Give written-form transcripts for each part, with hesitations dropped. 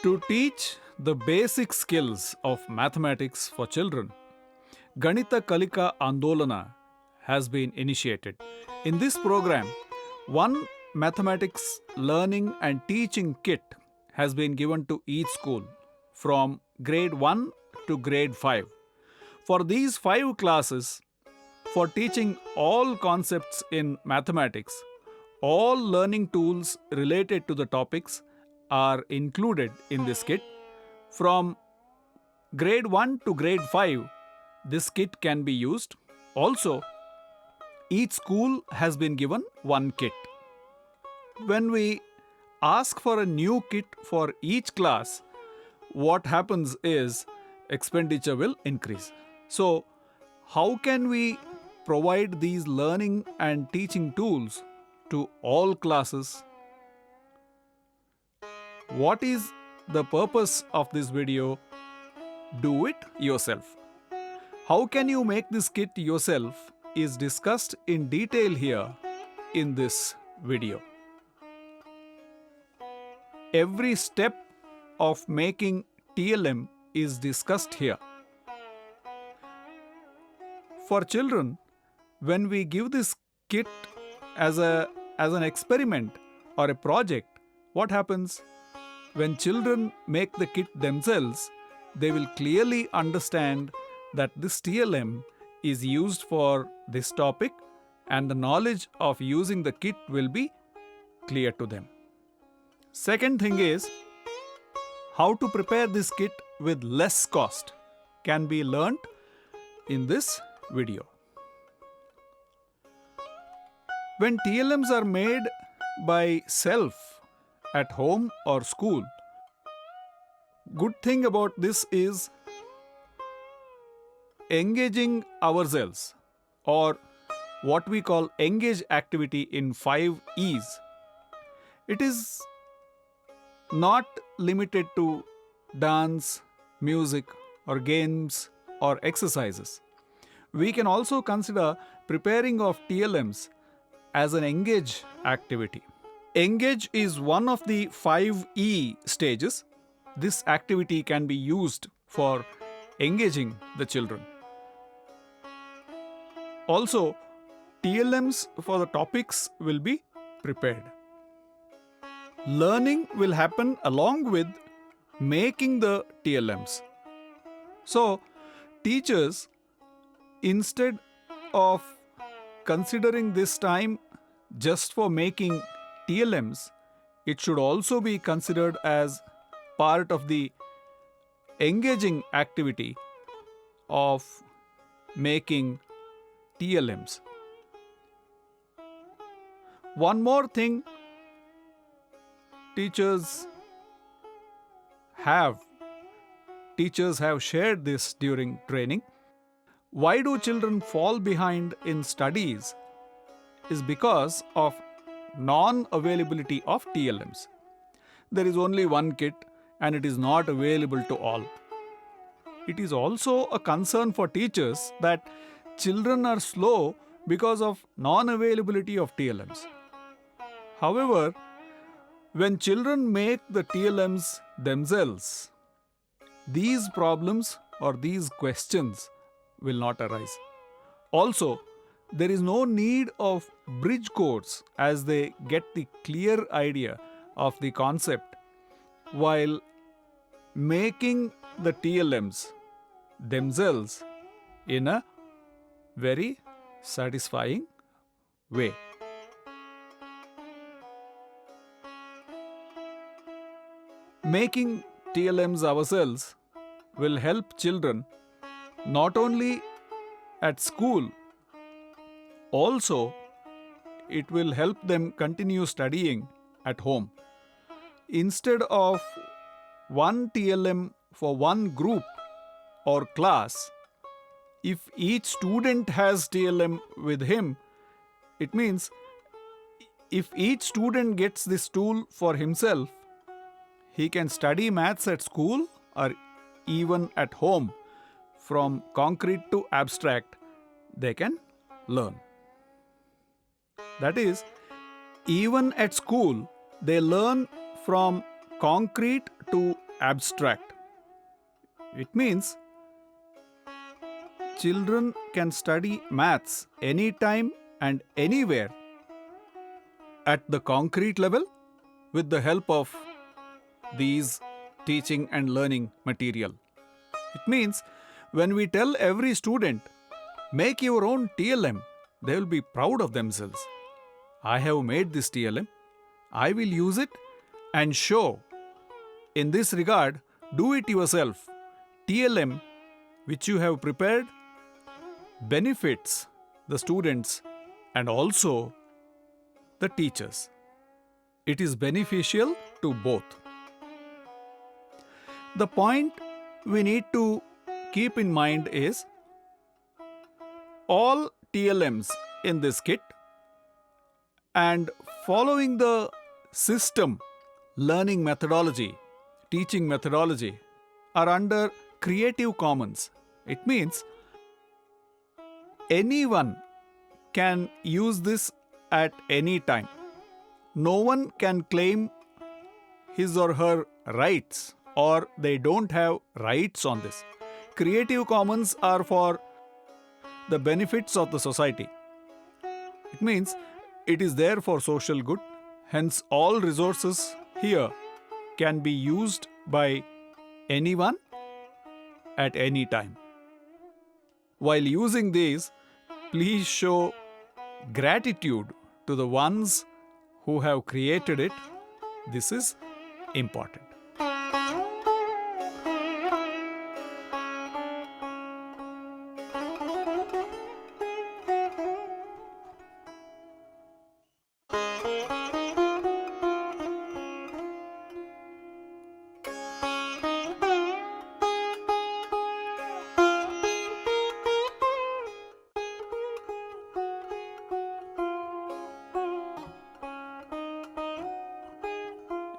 To teach the basic skills of mathematics for children, Ganita Kalika Andolana has been initiated. In this program, one mathematics learning and teaching kit has been given to each school from grade 1 to grade 5. For these 5 classes, for teaching all concepts in mathematics, all learning tools related to the topics are included in this kit. From grade 1 to grade 5, this kit can be used. Also, each school has been given one kit. When we ask for a new kit for each class, what happens is expenditure will increase. So, how can we provide these learning and teaching tools to all classes? What is the purpose of this video? Do it yourself. How can you make this kit yourself is discussed in detail here in this video. Every step of making TLM is discussed here. For children, when we give this kit as an experiment or a project, what happens? When children make the kit themselves, they will clearly understand that this TLM is used for this topic and the knowledge of using the kit will be clear to them. Second thing is, how to prepare this kit with less cost can be learnt in this video. When TLMs are made by self at home or school, good thing about this is engaging ourselves, or what we call engage activity in 5 E's. It is not limited to dance, music, or games or exercises. We can also consider preparing of TLMs as an engage activity. Engage is one of the 5 E stages. This activity can be used for engaging the children. Also, TLMs for the topics will be prepared. Learning will happen along with making the TLMs. So, teachers, instead of considering this time just for making TLMs, it should also be considered as part of the engaging activity of making TLMs. One more thing teachers have shared this during training. Why do children fall behind in studies is because of non-availability of TLMs. There is only one kit and it is not available to all. It is also a concern for teachers that children are slow because of non-availability of TLMs. However, when children make the TLMs themselves, these problems or these questions will not arise. Also, there is no need of bridge course as they get the clear idea of the concept while making the TLMs themselves in a very satisfying way. Making TLMs ourselves will help children not only at school, also it will help them continue studying at home. Instead of one TLM for one group or class, if each student has TLM with him, it means if each student gets this tool for himself, he can study maths at school or even at home. From concrete to abstract, they can learn. That is, even at school, they learn from concrete to abstract. It means children can study maths anytime and anywhere at the concrete level with the help of these teaching and learning material. It means when we tell every student, make your own TLM, they will be proud of themselves. I have made this TLM, I will use it and show. In this regard, do it yourself. TLM which you have prepared benefits the students and also the teachers. It is beneficial to both. The point we need to keep in mind is all TLMs in this kit and following the system, learning methodology, teaching methodology are under Creative Commons. It means anyone can use this at any time. No one can claim his or her rights or they don't have rights on this. Creative Commons are for the benefits of the society. It means it is there for social good. Hence, all resources here can be used by anyone at any time. While using these, please show gratitude to the ones who have created it. This is important.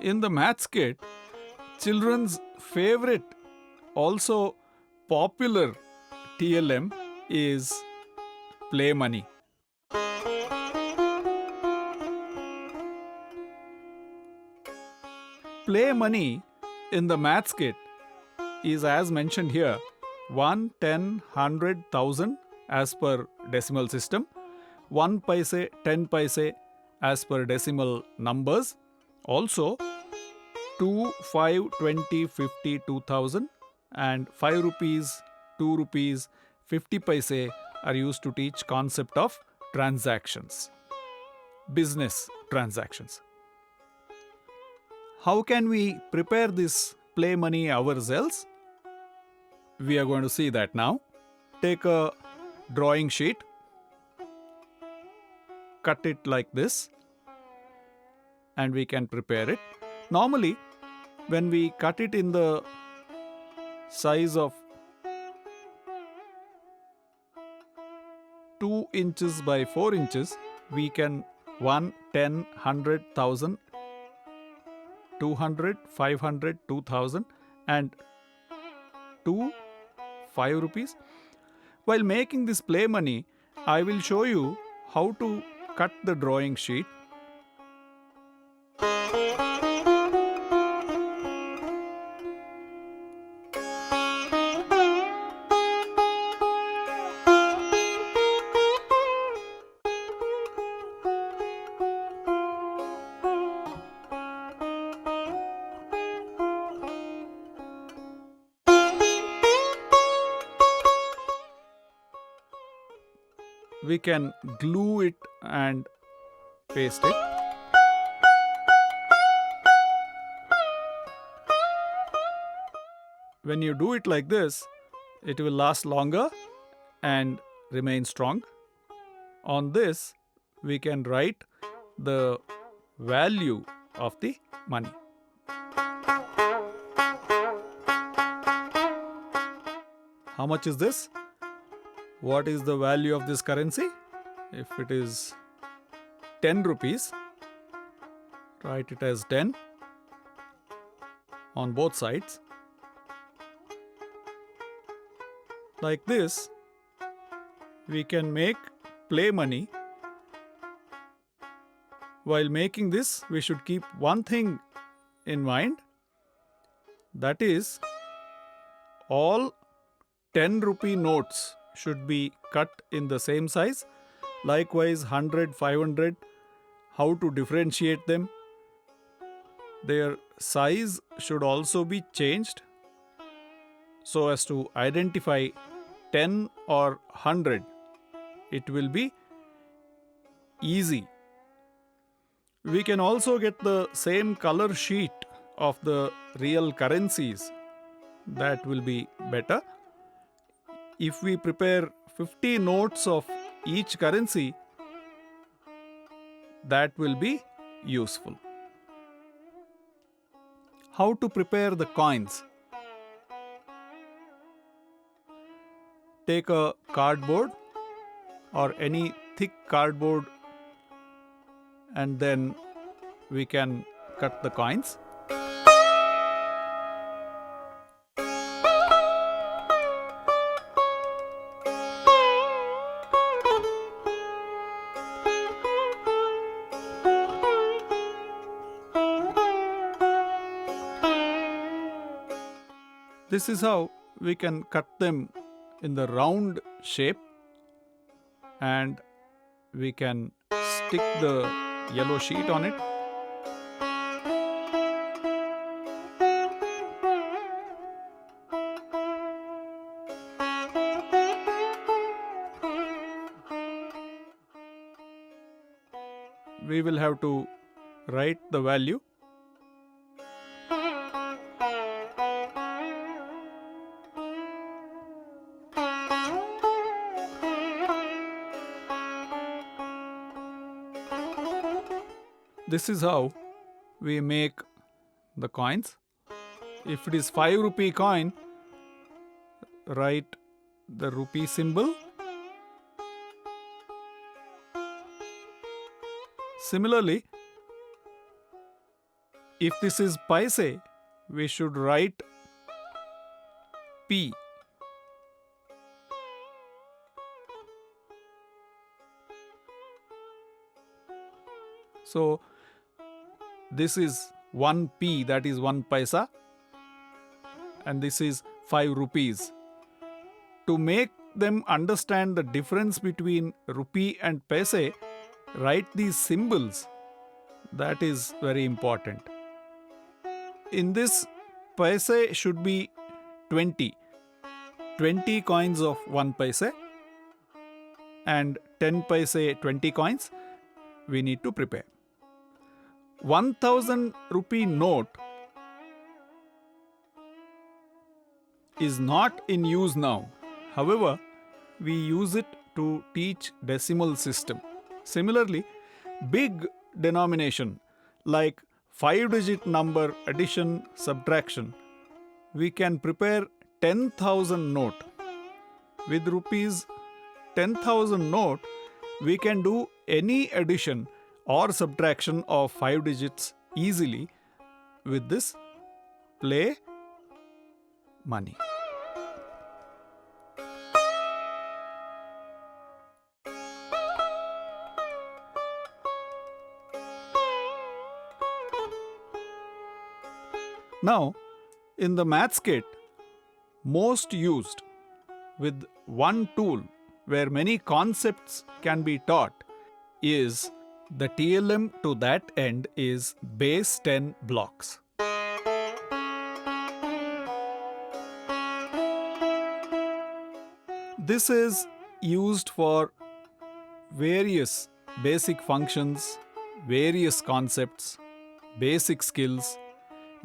In the maths kit, children's favorite, also popular TLM is Play Money. Play Money in the maths kit is as mentioned here 1, 10, 100, 1000 as per decimal system, 1 paise, 10 paise as per decimal numbers. Also 2, 5, 20, 50, 2000 and 5 rupees, 2 rupees, 50 paise are used to teach concept of transactions, business transactions. How can we prepare this Play Money ourselves? We are going to see that now. Take a drawing sheet, cut it like this, and we can prepare it. Normally, when we cut it in the size of 2 inches by 4 inches, we can 1, 10, 100, 1000, 200, 500, 2000 and 2, 5 rupees. While making this Play Money, I will show you how to cut the drawing sheet. We can glue it and paste it. When you do it like this, it will last longer and remain strong. On this, we can write the value of the money. How much is this? What is the value of this currency? If it is 10 rupees, write it as 10 on both sides. Like this, we can make Play Money. While making this, we should keep one thing in mind. That is, all 10 rupee notes should be cut in the same size. Likewise, 100, 500, how to differentiate them. Their size should also be changed so as to identify 10 or 100. It will be easy. We can also get the same color sheet of the real currencies. That will be better. If we prepare 50 notes of each currency, that will be useful. How to prepare the coins? Take a cardboard or any thick cardboard, and then we can cut the coins. This is how we can cut them in the round shape, and we can stick the yellow sheet on it. We will have to write the value. This is how we make the coins. If it is 5 rupee coin, write the rupee symbol. Similarly, if this is paise, we should write P. So, this is 1p, that is 1 paisa, and this is 5 rupees. To make them understand the difference between rupee and paise, write these symbols. That is very important. In this, paise should be 20. 20 coins of 1 paise and 10 paise 20 coins we need to prepare. 1000 rupee note is not in use now. However, we use it to teach decimal system. Similarly, big denomination like 5-digit number addition, subtraction, we can prepare 10,000 note. With rupees 10,000 note, we can do any addition or subtraction of 5 digits easily with this play money. Now, in the maths kit, most used with one tool where many concepts can be taught is the TLM. To that end is base 10 blocks. This is used for various basic functions, various concepts, basic skills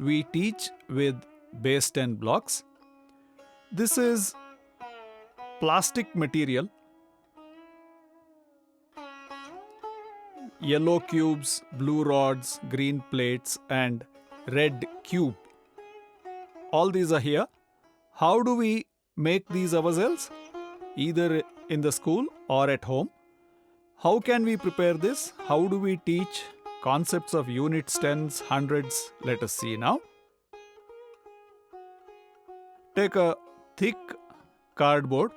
we teach with base 10 blocks. This is plastic material, yellow cubes, blue rods, green plates, and red cube. All these are here. How do we make these ourselves? Either in the school or at home. How can we prepare this? How do we teach concepts of units, tens, hundreds? Let us see now. Take a thick cardboard.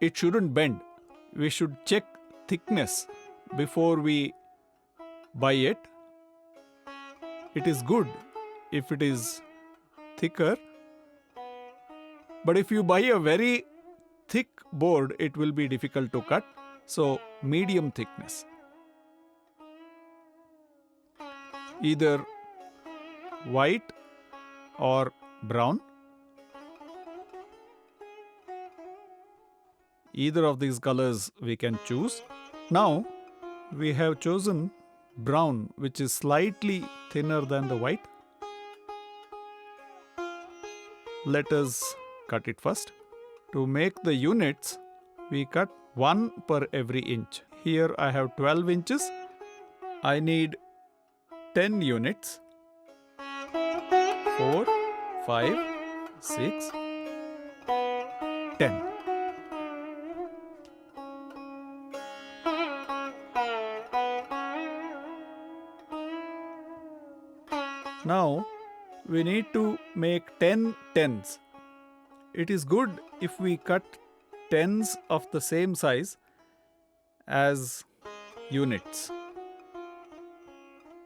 It shouldn't bend. We should check thickness before we buy it. It is good if it is thicker. But if you buy a very thick board, it will be difficult to cut. So medium thickness. Either white or brown. Either of these colors we can choose. Now we have chosen brown, which is slightly thinner than the white. Let us cut it first. To make the units, we cut 1 per every inch. Here I have 12 inches. I need 10 units. 4, 5, 6, 10. Now we need to make 10 tens. It is good if we cut tens of the same size as units.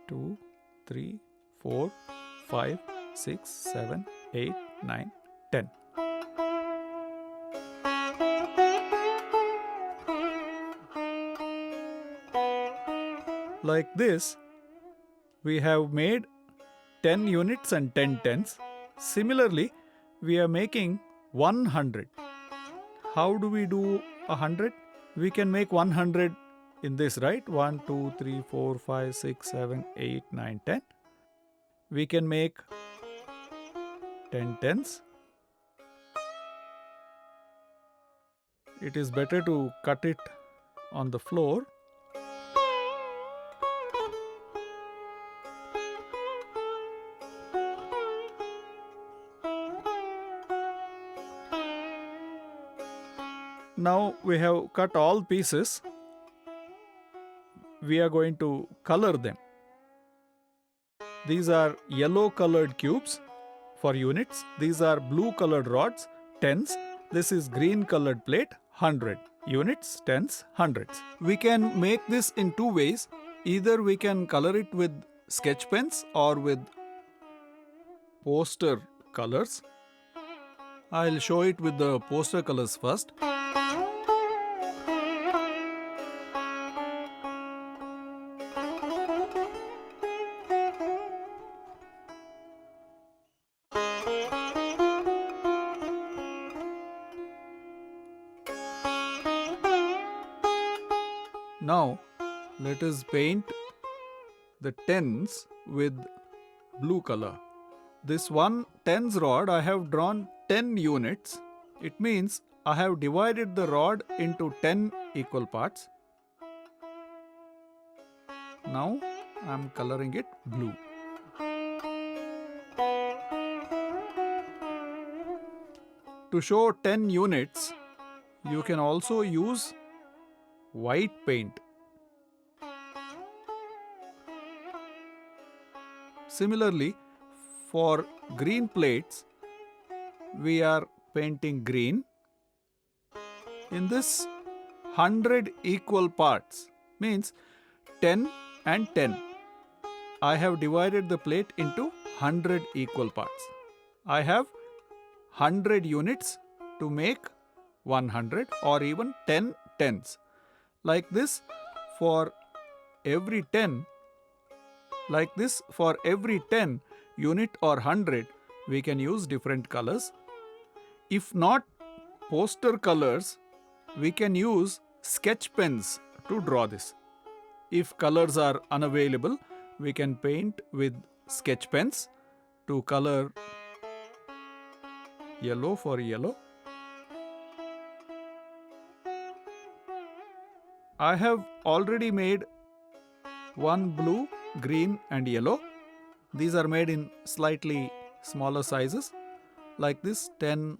2, 3, 4, 5, 6, 7, 8, 9, 10. Like this, we have made 10 units and 10 tens. Similarly, we are making 100. How do we do 100? We can make 100 in this, right? 1, 2, 3, 4, 5, 6, 7, 8, 9, 10. We can make 10 tens. It is better to cut it on the floor. Now we have cut all pieces. We are going to color them. These are yellow colored cubes for units. These are blue colored rods, tens. This is green colored plate, 100. Units, tens, hundreds. We can make this in two ways. Either we can color it with sketch pens or with poster colors. I'll show it with the poster colors first. Now, let us paint the tens with blue color. This one tens rod, I have drawn 10 units. It means I have divided the rod into 10 equal parts. Now, I am coloring it blue. To show 10 units, you can also use white paint. Similarly, for green plates, we are painting green. In this 100 equal parts means 10 and 10. I have divided the plate into 100 equal parts. I have 100 units to make 100 or even 10 tens. Like this for every 10, unit or 100, we can use different colors. If not poster colors, we can use sketch pens to draw this. If colors are unavailable, we can paint with sketch pens to color yellow for yellow. I have already made one blue, green and yellow. These are made in slightly smaller sizes. Like this, 10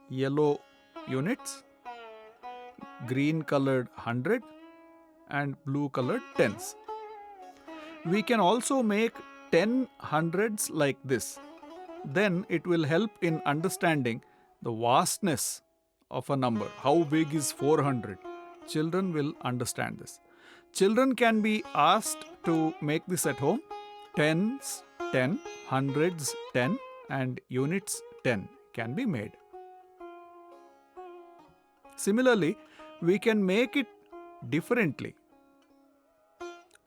yellow units, green colored 100 and blue colored tens. We can also make 10 hundreds like this. Then it will help in understanding the vastness of a number. How big is 400? Children will understand this. Children can be asked to make this at home. Tens, 10, hundreds, 10 and units 10 can be made. Similarly, we can make it differently.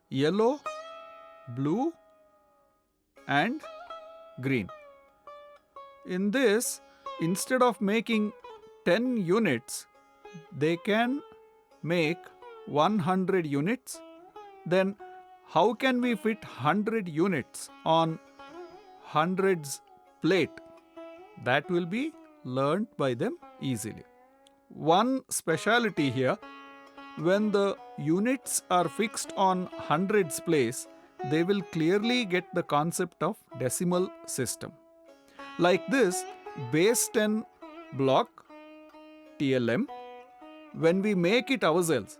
Yellow, blue and green. In this, instead of making 10 units, they can make 100 units. Then how can we fit 100 units on hundreds plate? That will be learned by them easily. One speciality here, when the units are fixed on hundreds place, they will clearly get the concept of decimal system. Like this, base 10 block TLM, when we make it ourselves,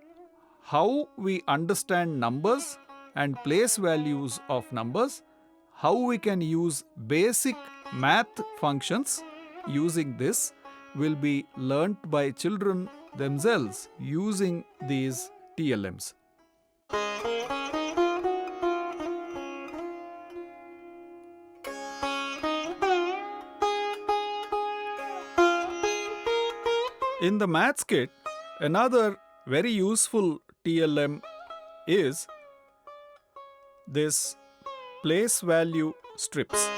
how we understand numbers and place values of numbers, how we can use basic math functions using this will be learnt by children themselves using these TLMs. In the Maths Kit, another very useful TLM is this place value strips.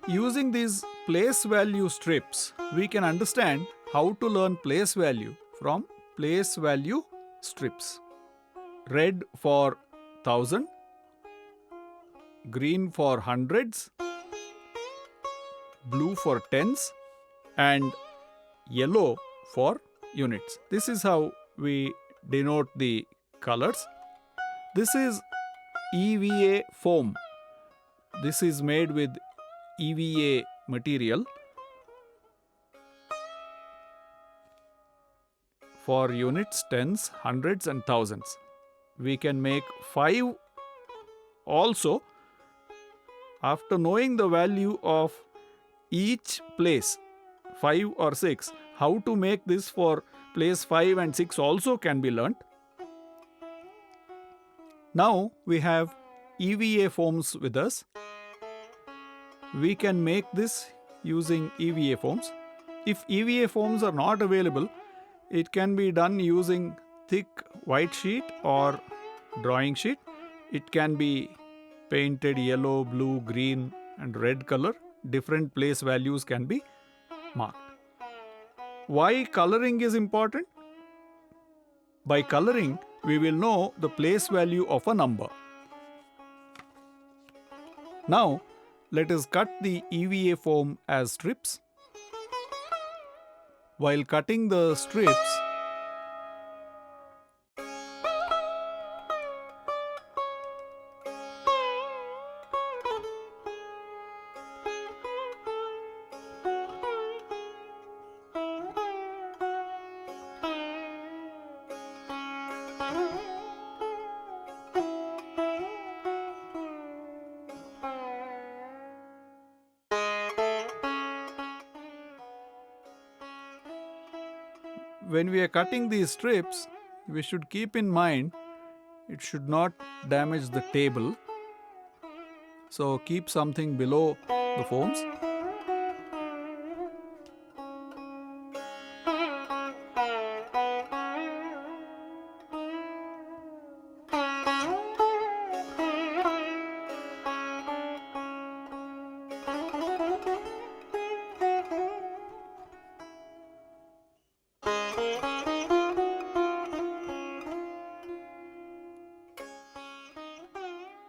Using these place value strips, we can understand how to learn place value from place value strips. Red for 1000, green for hundreds, blue for tens and yellow for units. This is how we denote the colors. This is EVA foam. This is made with EVA material. For units, tens, hundreds and thousands. We can make 5 also. After knowing the value of each place, 5 or 6, how to make this for place 5 and 6 also can be learnt. Now we have EVA foams with us. We can make this using EVA foams. If EVA foams are not available, it can be done using thick white sheet or drawing sheet. It can be painted yellow, blue, green and red color. Different place values can be marked. Why coloring is important? By coloring, we will know the place value of a number. Now, let us cut the EVA foam as strips. While cutting the strips, when we are cutting these strips, we should keep in mind it should not damage the table. So keep something below the foams.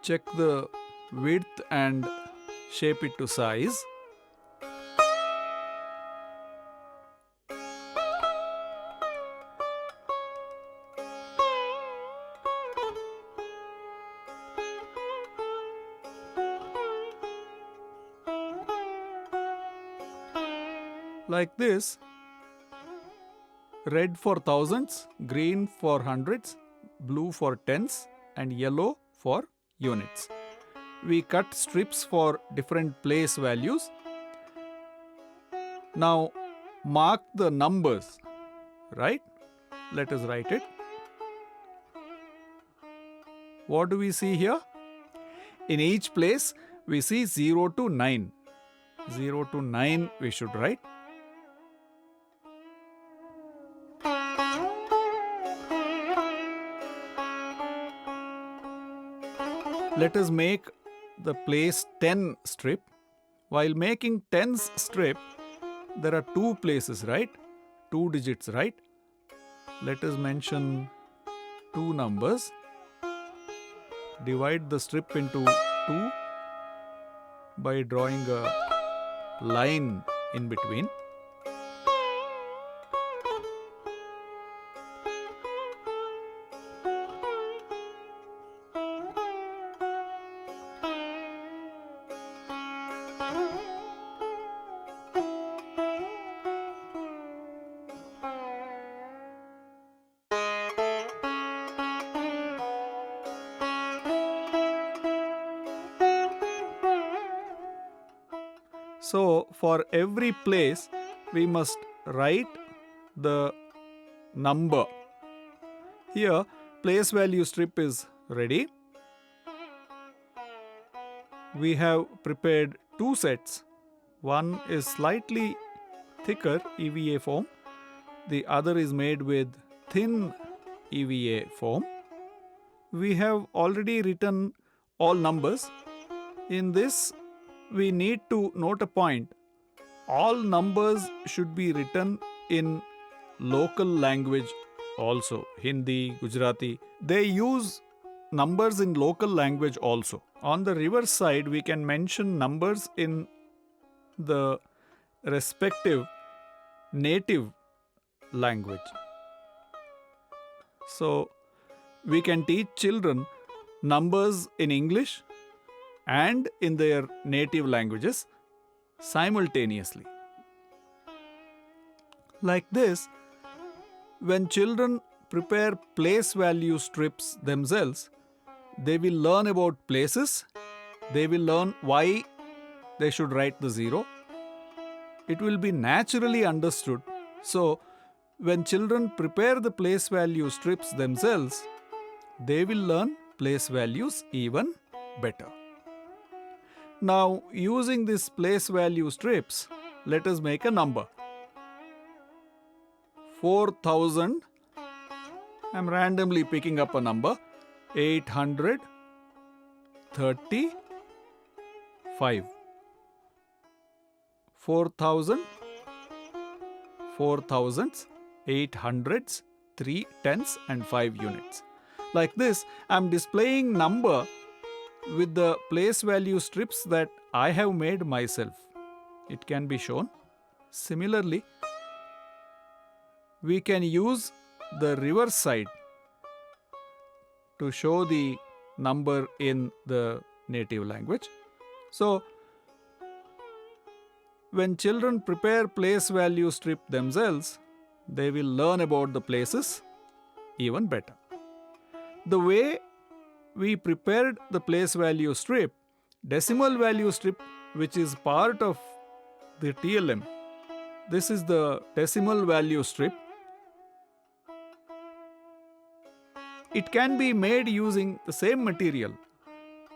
Check the width and shape it to size. Like this, red for thousands, green for hundreds, blue for tens and yellow for units. We cut strips for different place values. Now mark the numbers, right? Let us write it. what do we see here? In each place, we see 0 to 9. 0 to 9 we should write. Let us make the place 10 strip. While making 10's strip, there are two places, right? Two digits, right? Let us mention two numbers. Divide the strip into 2 by drawing a line in between. So, for every place, we must write the number. Here, place value strip is ready. We have prepared two sets. One is slightly thicker EVA foam. The other is made with thin EVA foam. We have already written all numbers. In this, we need to note a point. All numbers should be written in local language also. Hindi, Gujarati. They use numbers in local language also. On the reverse side, we can mention numbers in the respective native language. So, we can teach children numbers in English and in their native languages simultaneously. Like this, when children prepare place value strips themselves, they will learn about places, they will learn why they should write the 0. It will be naturally understood. So, when children prepare the place value strips themselves, they will learn place values even better. Now, using these place value strips, let us make a number. 4,000. I am randomly picking up a number. 835. 4,000, 4,000s, 800s, 3 tenths and 5 units. Like this, I am displaying number with the place value strips that I have made myself. It can be shown. Similarly, we can use the reverse side to show the number in the native language. So, when children prepare place value strip themselves, they will learn about the places even better. The way we prepared the place value strip, decimal value strip, which is part of the TLM. This is the decimal value strip. It can be made using the same material,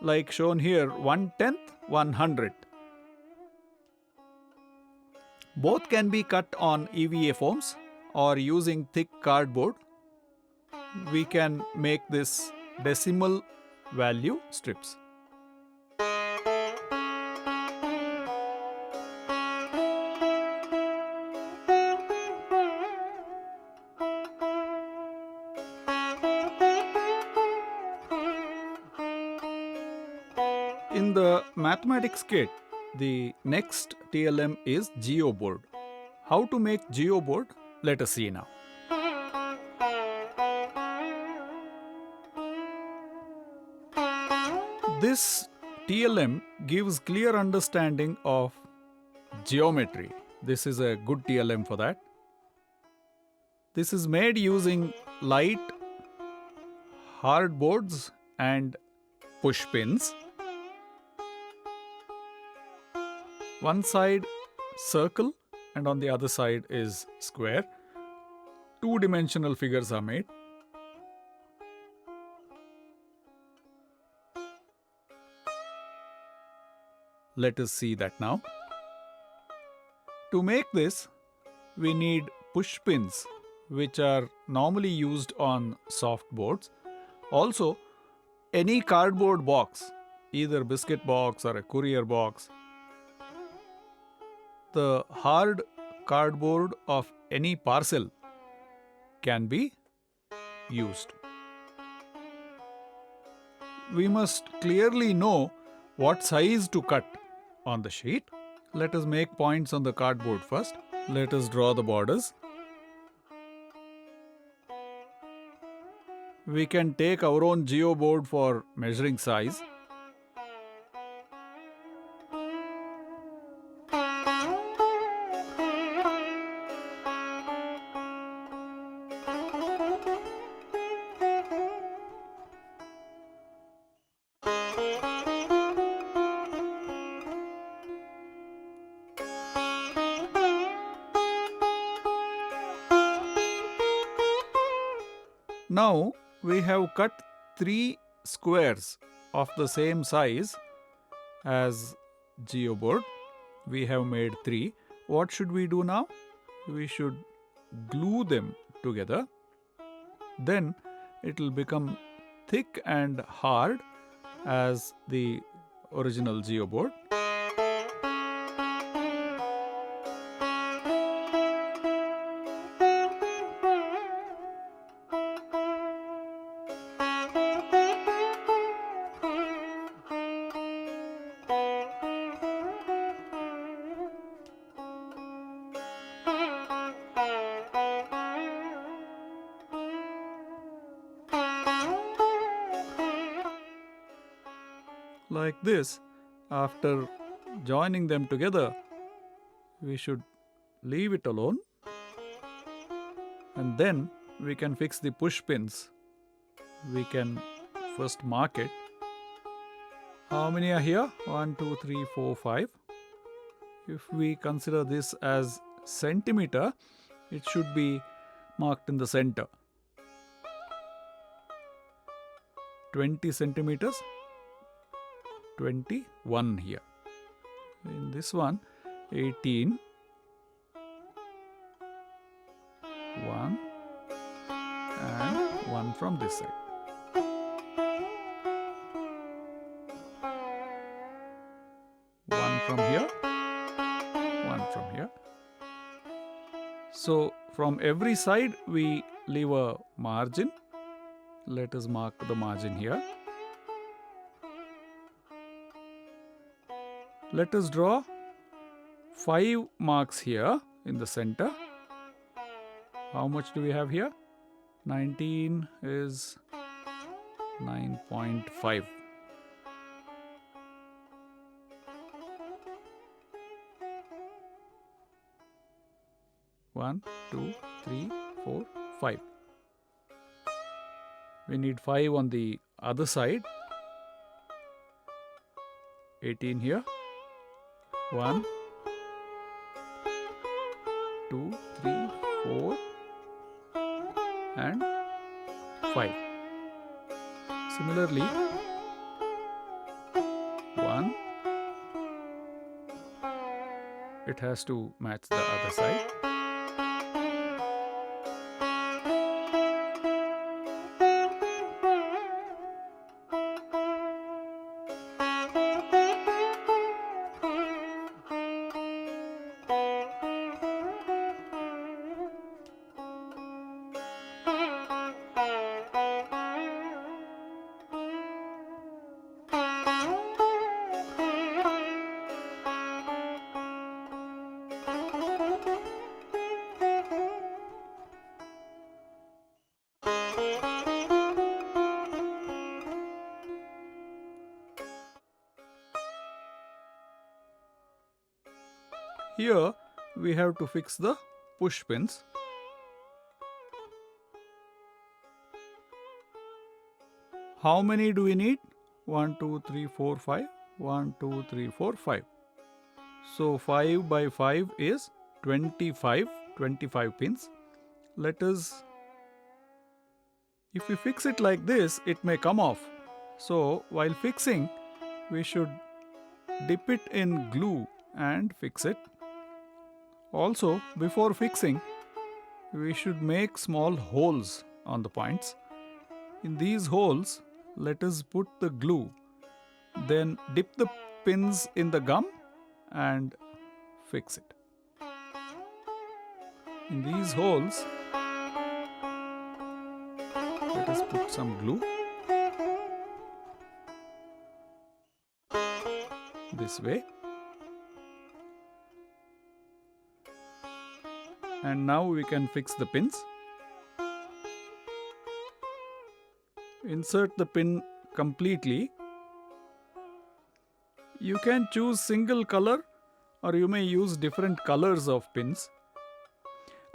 like shown here, 1/10, 1/100. Both can be cut on EVA foams or using thick cardboard. We can make this decimal value strips. In the mathematics kit, the next TLM is GeoBoard. How to make GeoBoard? Let us see now. This TLM gives clear understanding of geometry. This is a good TLM for that. This is made using light hard boards and push pins. One side circle and on the other side is square. Two-dimensional figures are made. Let us see that now. To make this, we need push pins, which are normally used on soft boards. Also, any cardboard box, either biscuit box or a courier box, the hard cardboard of any parcel can be used. We must clearly know what size to cut on the sheet. Let us make points on the cardboard first. Let us draw the borders. We can take our own geo board for measuring size. Now we have cut 3 squares of the same size as geoboard. We have made 3. What should we do now? We should glue them together. Then it will become thick and hard as the original geoboard. Like this, after joining them together, we should leave it alone, and then we can fix the push pins. We can first mark it. How many are here? 1, 2, 3, 4, 5. If we consider this as centimeter, it should be marked in the center. 20 centimeters. 21 here. In this one, 18. 1 and 1 from this side. 1 from here, 1 from here. So from every side we leave a margin. Let us mark the margin here. Let us draw 5 marks here in the center. How much do we have here? 19 is 9.5. One, 2, 3, 4, 5. We need 5 on the other side. 18 here. 1, 2, 3, 4 and 5. Similarly, 1, it has to match the other side. Here we have to fix the push pins. How many do we need? 1, 2, 3, 4, 5. 1, 2, 3, 4, 5. So 5 by 5 is 25 pins. Let us, if we fix it like this, it may come off. So while fixing, we should dip it in glue and fix it. Also, before fixing, we should make small holes on the points. In these holes, let us put the glue. Then dip the pins in the gum and fix it. In these holes, let us put some glue. This way. And now we can fix the pins. Insert the pin completely. You can choose single color or you may use different colors of pins.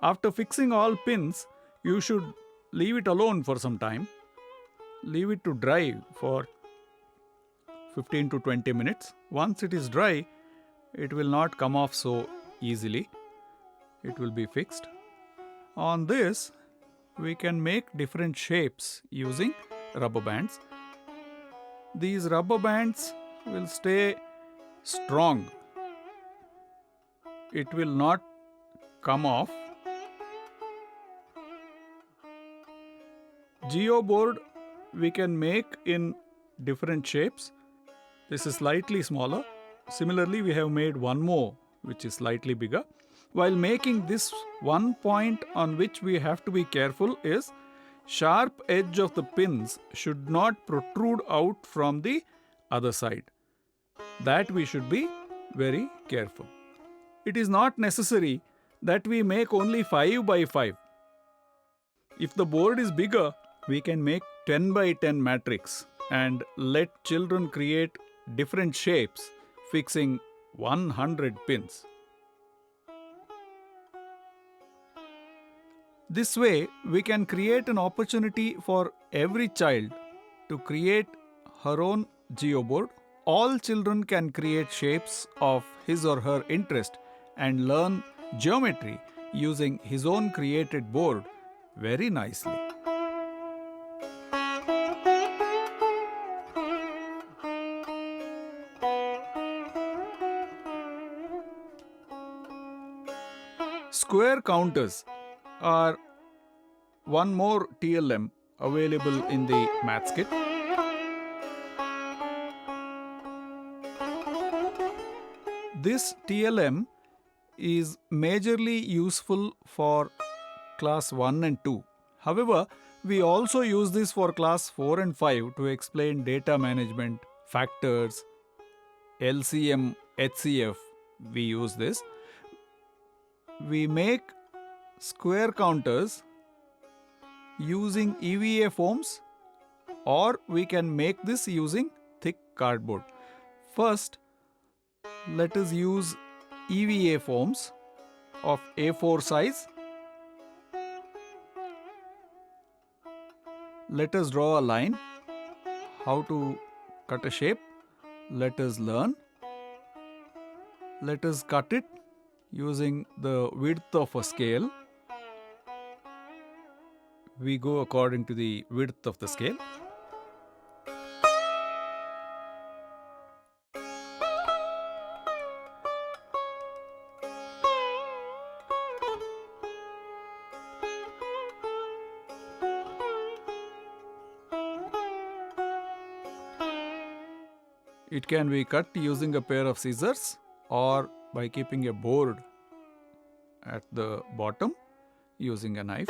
After fixing all pins, you should leave it alone for some time. Leave it to dry for 15 to 20 minutes. Once it is dry, it will not come off so easily. It will be fixed. On this, we can make different shapes using rubber bands. These rubber bands will stay strong. It will not come off. Geoboard we can make in different shapes. This is slightly smaller. Similarly, we have made one more which is slightly bigger. While making this, one point on which we have to be careful is sharp edge of the pins should not protrude out from the other side. That we should be very careful. It is not necessary that we make only 5 by 5. If the board is bigger, we can make 10 by 10 matrix and let children create different shapes fixing 100 pins. This way, we can create an opportunity for every child to create her own geoboard. All children can create shapes of his or her interest and learn geometry using his own created board very nicely. Square counters are one more TLM available in the Maths Kit. This TLM is majorly useful for class 1 and 2. However, we also use this for class 4 and 5 to explain data management, factors, LCM, HCF. We use this. We make square counters using EVA foams, or we can make this using thick cardboard. First, let us use EVA foams of A4 size. Let us draw a line. How to cut a shape? Let us learn. Let us cut it using the width of a scale. We go according to the width of the scale. It can be cut using a pair of scissors or by keeping a board at the bottom using a knife.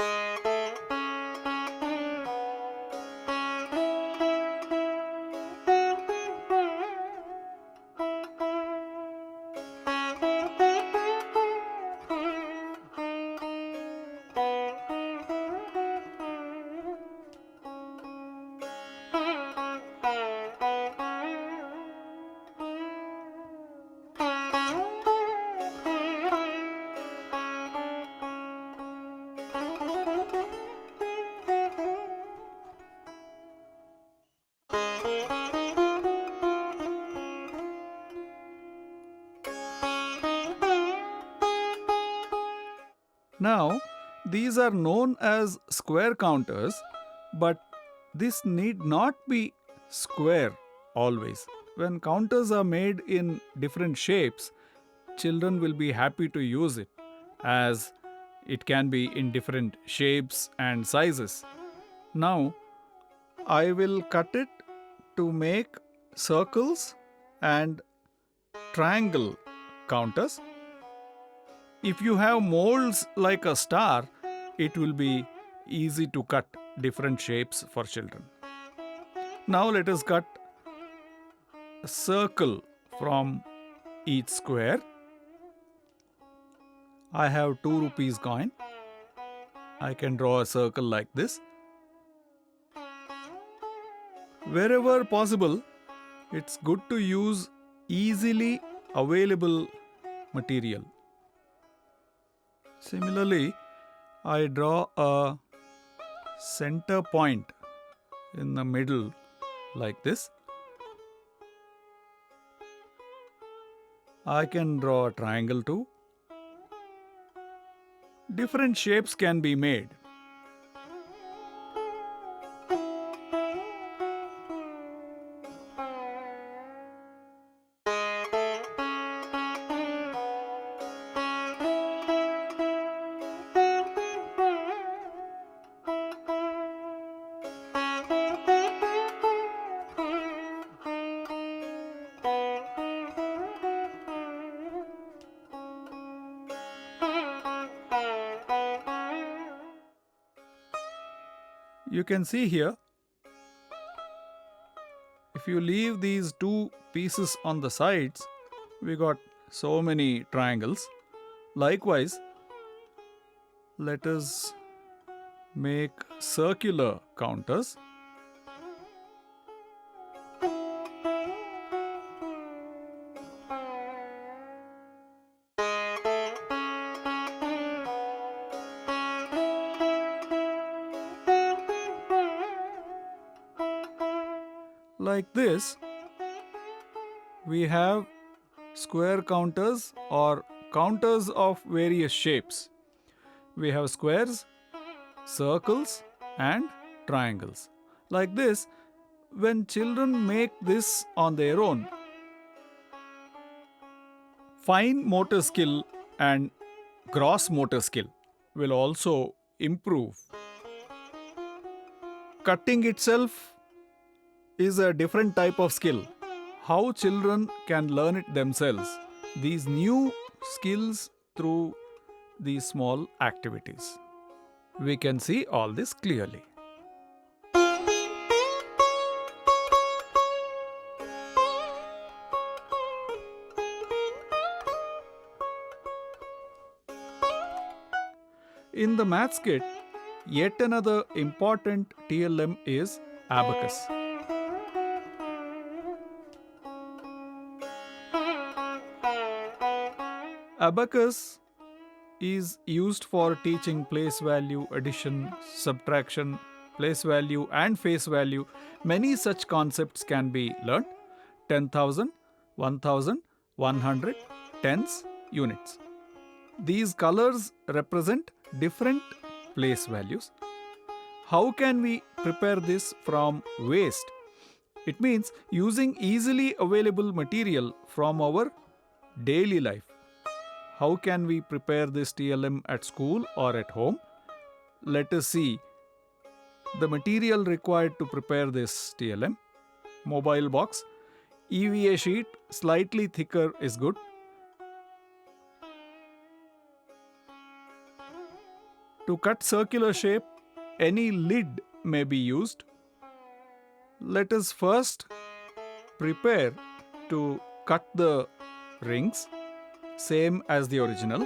Now, these are known as square counters, but this need not be square always. when counters are made in different shapes, children will be happy to use it, as it can be in different shapes and sizes. Now, I will cut it to make circles and triangle counters. If you have molds like a star, it will be easy to cut different shapes for children. Now let us cut a circle from each square. I have 2 rupees coin. I can draw a circle like this. Wherever possible, it's good to use easily available material. Similarly, I draw a center point in the middle like this. I can draw a triangle too. Different shapes can be made. You can see here, if you leave these 2 pieces on the sides, we got so many triangles. Likewise, let us make circular counters. Like this, we have square counters or counters of various shapes. We have squares, circles, and triangles. Like this, when children make this on their own, fine motor skill and gross motor skill will also improve. Cutting itself is a different type of skill. How children can learn it themselves, these new skills through these small activities. We can see all this clearly. In the maths kit, yet another important TLM is abacus. Abacus is used for teaching place value, addition, subtraction, place value and face value. Many such concepts can be learnt. 10,000, 1,000, 100, tens, units. These colors represent different place values. How can we prepare this from waste? It means using easily available material from our daily life. How can we prepare this TLM at school or at home? Let us see the material required to prepare this TLM. Mobile box, EVA sheet, slightly thicker is good. To cut circular shape, any lid may be used. Let us first prepare to cut the rings, same as the original.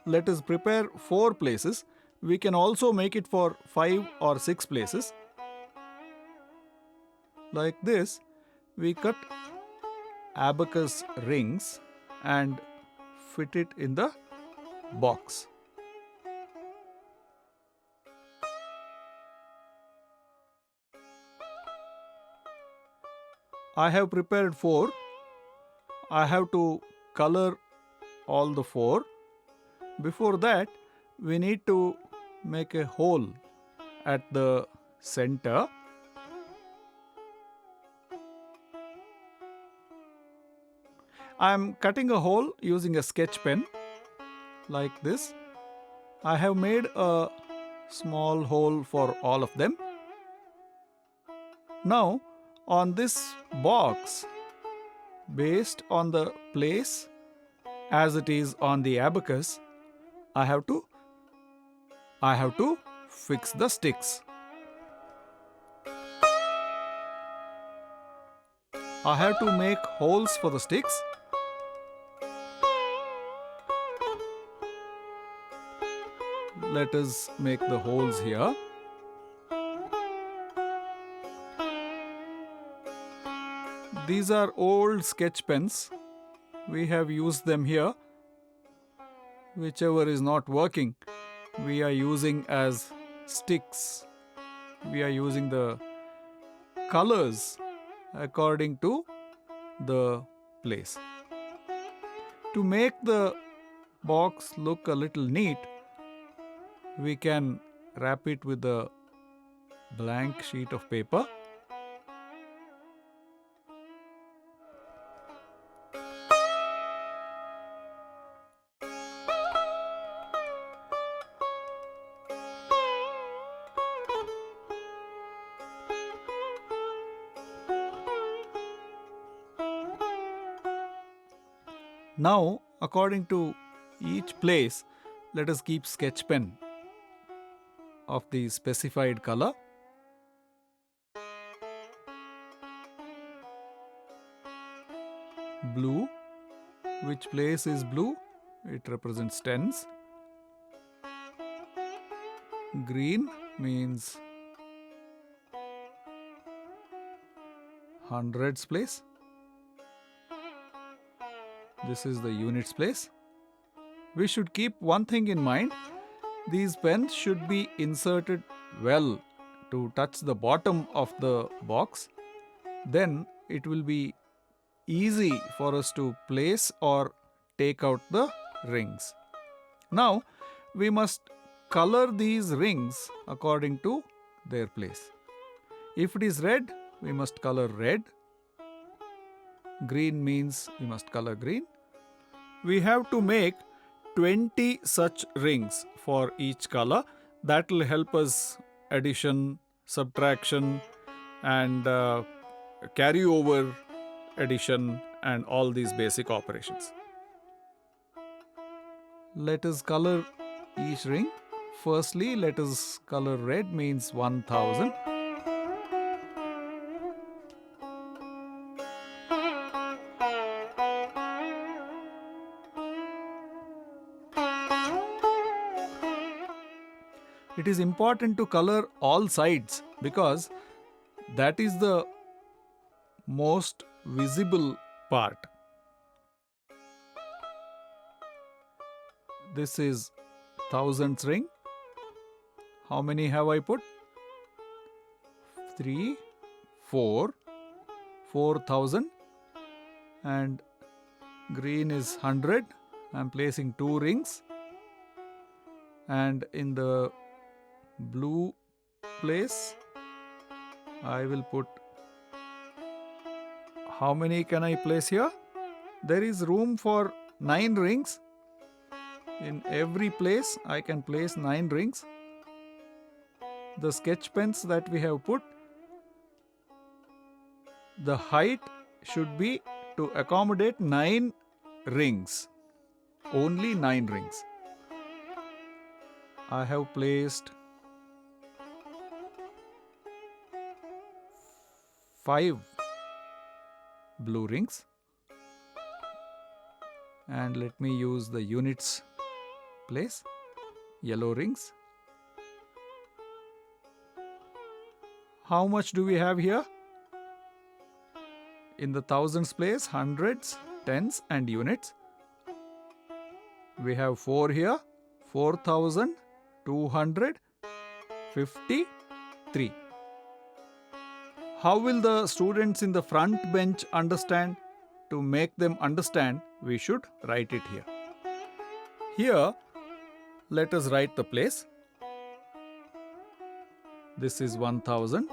Let us prepare 4 places. We can also make it for 5 or 6 places. Like this, we cut abacus rings and fit it in the box. I have prepared 4. I have to color all the 4. Before that, we need to make a hole at the center. I am cutting a hole using a sketch pen like this. I have made a small hole for all of them. Now, on this box, based on the place as it is on the abacus, I have to fix the sticks. I have to make holes for the sticks. Let us make the holes here. These are old sketch pens. We have used them here. Whichever is not working, we are using as sticks. We are using the colors according to the place. To make the box look a little neat, we can wrap it with a blank sheet of paper. Now, according to each place, let us keep sketch pen of the specified color. Blue. Which place is blue? It represents tens. Green means hundreds place. This is the units place. We should keep one thing in mind. These pens should be inserted well to touch the bottom of the box. Then it will be easy for us to place or take out the rings. Now we must color these rings according to their place. If it is red, we must color red. Green means we must color green. We have to make 20 such rings for each color. That will help us addition, subtraction, and carry over addition and all these basic operations. Let us color each ring. Firstly, let us color red means 1000. It is important to color all sides because that is the most visible part. This is thousands ring. How many have I put? 3, 4, 4000, and green is 100. I am placing 2 rings, and in the blue place I will put, how many can I place here? There is room for 9 rings. In every place I can place 9 rings. The sketch pens that we have put, the height should be to accommodate 9 rings. Only 9 rings. I have placed 5 blue rings, and let me use the units place, yellow rings. How much do we have here? In the thousands place, hundreds, tens and units. We have 4 here, 4253. How will the students in the front bench understand? To make them understand, we should write it here. Here, let us write the place. This is 1000.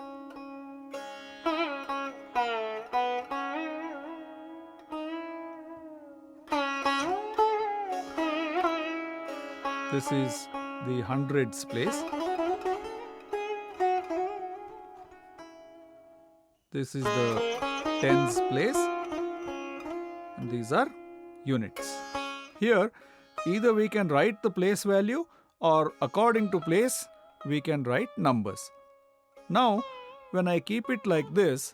This is the hundreds place. This is the tens place. And these are units. Here, either we can write the place value or according to place, we can write numbers. Now, when I keep it like this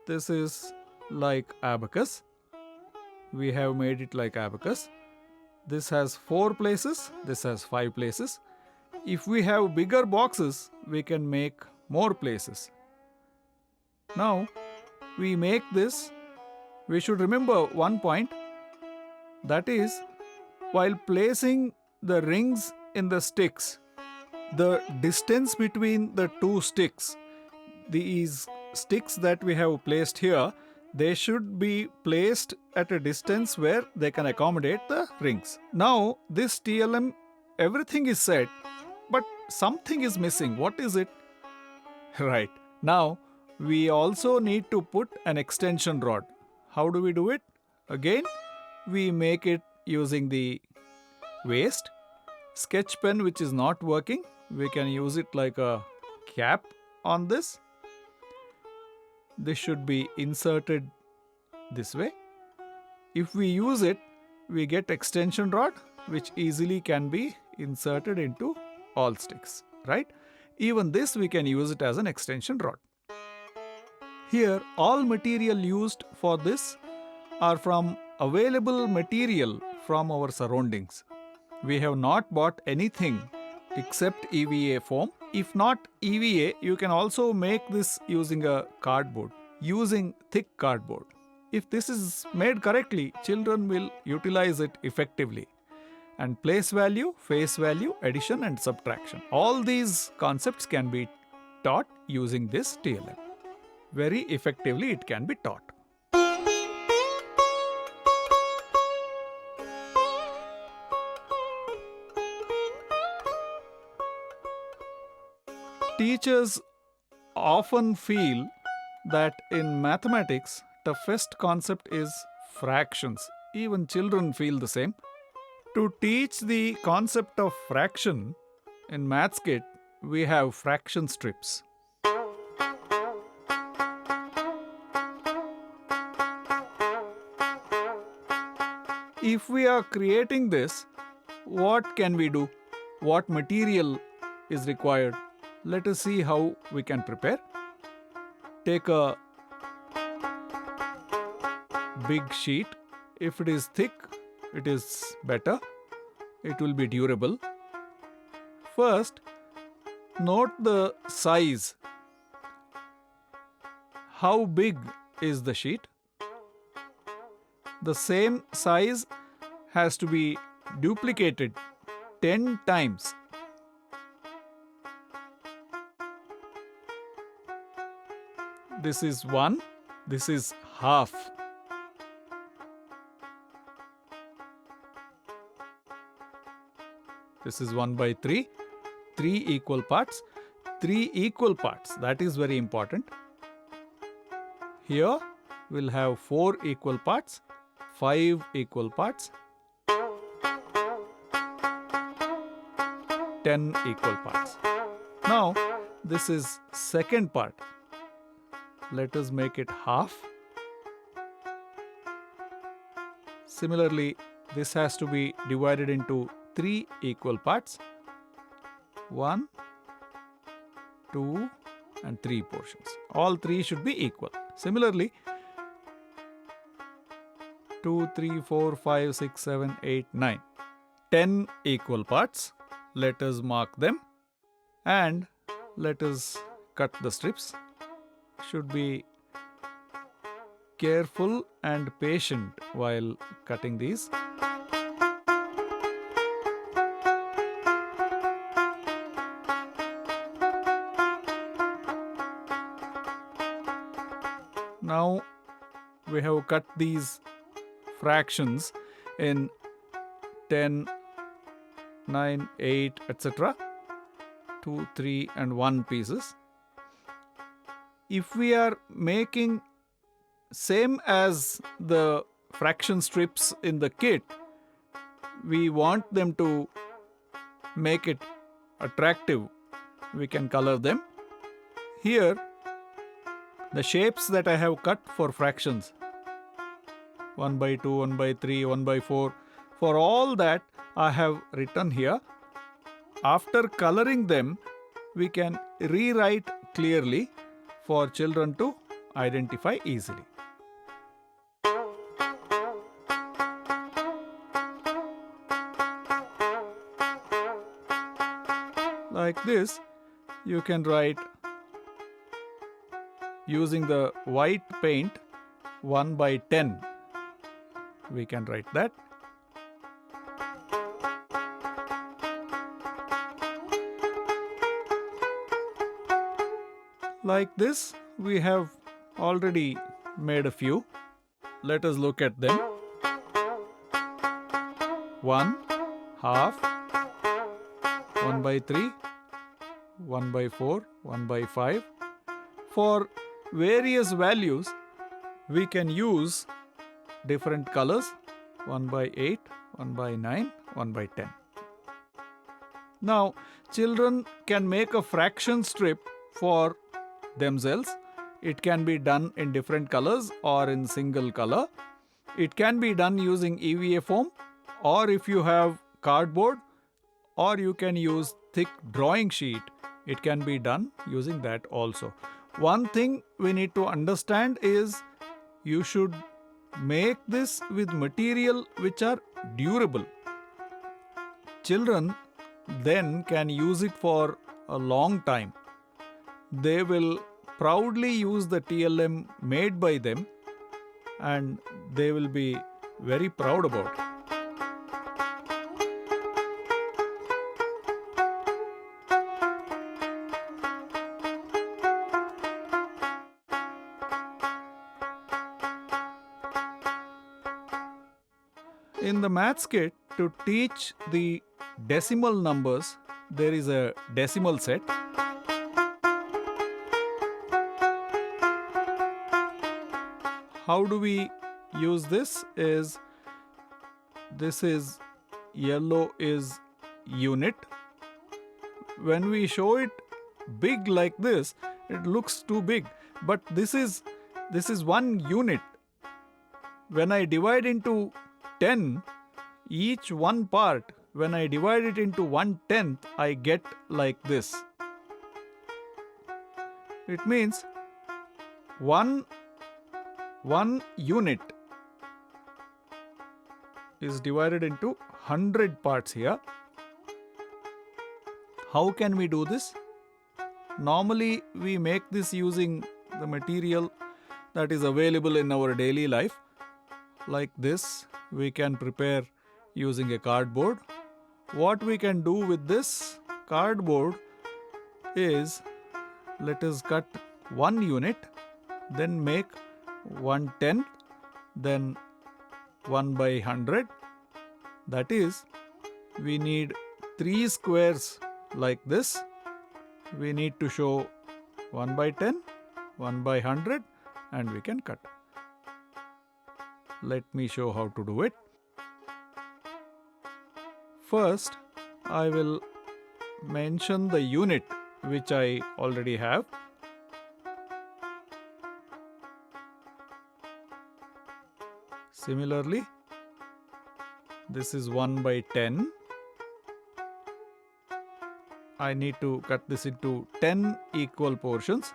is like abacus. We have made it like abacus. This has 4 places, this has 5 places. If we have bigger boxes, we can make more places. Now, we make this. We should remember one point, that is, while placing the rings in the sticks, the distance between the 2 sticks, these sticks that we have placed here, they should be placed at a distance where they can accommodate the rings. Now, this TLM, everything is set, but something is missing. What is it? Right. Now, we also need to put an extension rod. How do we do it? Again, we make it using the waste. Sketch pen which is not working, we can use it like a cap on this. This should be inserted this way. If we use it, we get extension rod which easily can be inserted into all sticks, right? Even this we can use it as an extension rod. Here, all material used for this are from available material from our surroundings. We have not bought anything except EVA foam. If not EVA, you can also make this using a cardboard, using thick cardboard. If this is made correctly, children will utilize it effectively. And place value, face value, addition and subtraction. All these concepts can be taught using this TLM. Very effectively it can be taught. Teachers often feel that in mathematics, toughest concept is fractions. Even children feel the same. To teach the concept of fraction, in Maths Kit, we have fraction strips. If we are creating this, what can we do? What material is required? Let us see how we can prepare. Take a big sheet. If it is thick, it is better. It will be durable. First, note the size. How big is the sheet? The same size has to be duplicated 10 times. This is 1, this is half. This is 1 by 3, 3 equal parts. 3 equal parts, that is very important. Here we'll have 4 equal parts, 5 equal parts, 10 equal parts. Now, this is second part. Let us make it half. Similarly, this has to be divided into 3 equal parts. 1, 2, and 3 portions. All 3 should be equal. Similarly, 2, 3, 4, 5, 6, 7, 8, 9. 10 equal parts. Let us mark them and let us cut the strips. Should be careful and patient while cutting these. Now we have cut these fractions in 10 9, 8, etc. 2, 3 and 1 pieces. If we are making same as the fraction strips in the kit, we want them to make it attractive. We can color them. Here, the shapes that I have cut for fractions, 1 by 2, 1 by 3, 1 by 4, for all that I have written here. After coloring them, we can rewrite clearly for children to identify easily. Like this, you can write using the white paint 1 by 10. We can write that. Like this, we have already made a few. Let us look at them. 1, half, 1 by 3, 1 by 4, 1 by 5. For various values, we can use different colors, 1 by 8, 1 by 9, 1 by 10. Now, children can make a fraction strip for themselves. It can be done in different colors or in single color. It can be done using EVA foam, or if you have cardboard, or you can use thick drawing sheet. It can be done using that also. One thing we need to understand is you should make this with material which are durable. Children then can use it for a long time. They will proudly use the TLM made by them and they will be very proud about it. In the maths kit, to teach the decimal numbers, there is a decimal set. How do we use this? This is yellow is unit. When we show it big like this, it looks too big. But this is 1 unit. When I divide into 10, each one part, when I divide it into 1/10, I get like this. It means one unit is divided into 100 parts here. How can we do this? Normally, we make this using the material that is available in our daily life. Like this, we can prepare using a cardboard. What we can do with this cardboard is, let us cut 1 unit, then make 1/10, then 1 by 100. That is, we need 3 squares like this. We need to show 1 by 10, 1 by 100, and we can cut. Let me show how to do it. First, I will mention the unit which I already have. Similarly, this is 1 by 10. I need to cut this into 10 equal portions.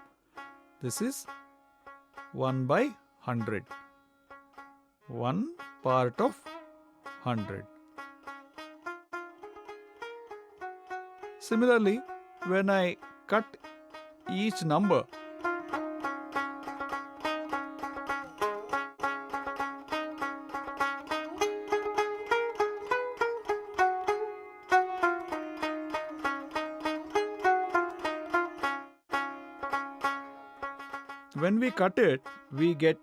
This is 1 by 100. 1 part of 100. Similarly, when I cut each number, when we cut it, we get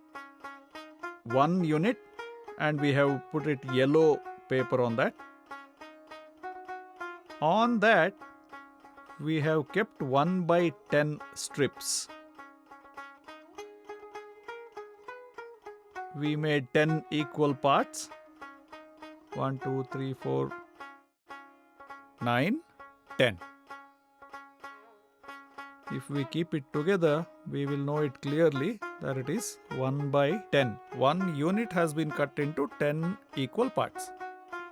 1 unit and we have put it yellow paper on that. On that, we have kept 1 by 10 strips. We made 10 equal parts. 1, 2, 3, 4, 9, 10. If we keep it together, we will know it clearly that it is 1 by 10. One unit has been cut into 10 equal parts.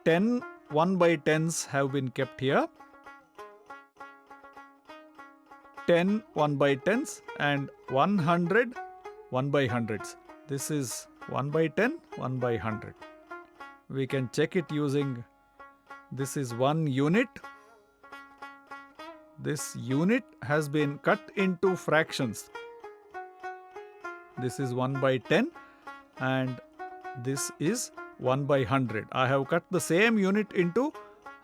10 1 by 10s have been kept here. 10 1 by 10s and 100 1 by 100s. This is 1 by 10, 1 by 100. We can check it using, this is 1 unit. This unit has been cut into fractions. This is 1 by 10 and this is 1 by 100. I have cut the same unit into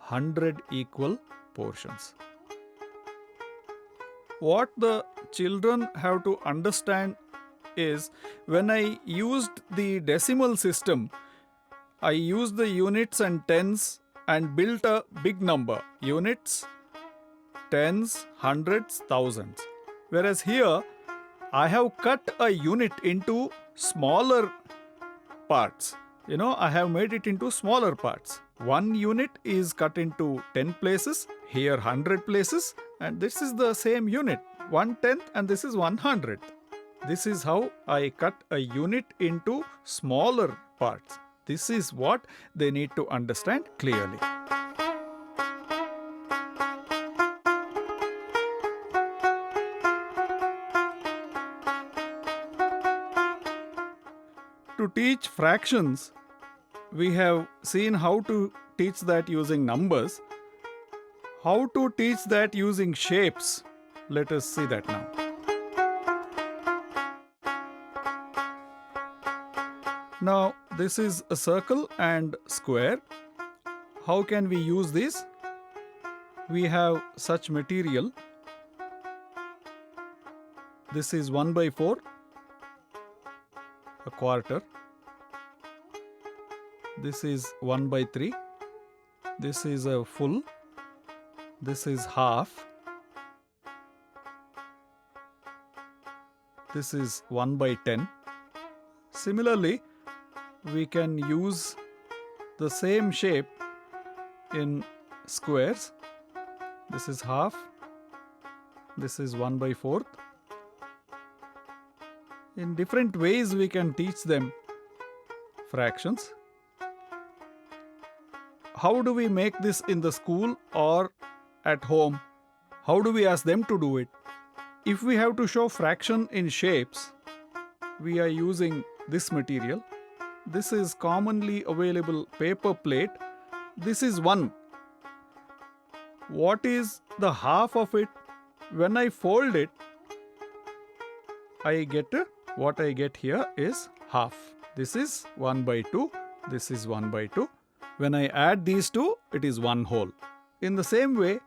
100 equal portions. What the children have to understand is, when I used the decimal system, I used the units and tens and built a big number. Units, tens, hundreds, thousands. Whereas here, I have cut a unit into smaller parts. I have made it into smaller parts. One unit is cut into 10 places, here 100 places, and this is the same unit, 1/10th, and this is 1/100th. This is how I cut a unit into smaller parts. This is what they need to understand clearly. To teach fractions, we have seen how to teach that using numbers. How to teach that using shapes? Let us see that now. Now, this is a circle and square. How can we use this? We have such material. This is 1 by 4, a quarter. This is 1 by 3. This is a full. This is half. This is 1 by 10. Similarly, we can use the same shape in squares. This is half. This is 1 by 4th. In different ways we can teach them fractions. How do we make this in the school or at home? How do we ask them to do it? If we have to show fraction in shapes, we are using this material. This is commonly available paper plate. This is 1. What is the half of it? When I fold it, what I get here is half. This is 1 by 2. This is 1 by 2. When I add these two, it is 1 whole. In the same way,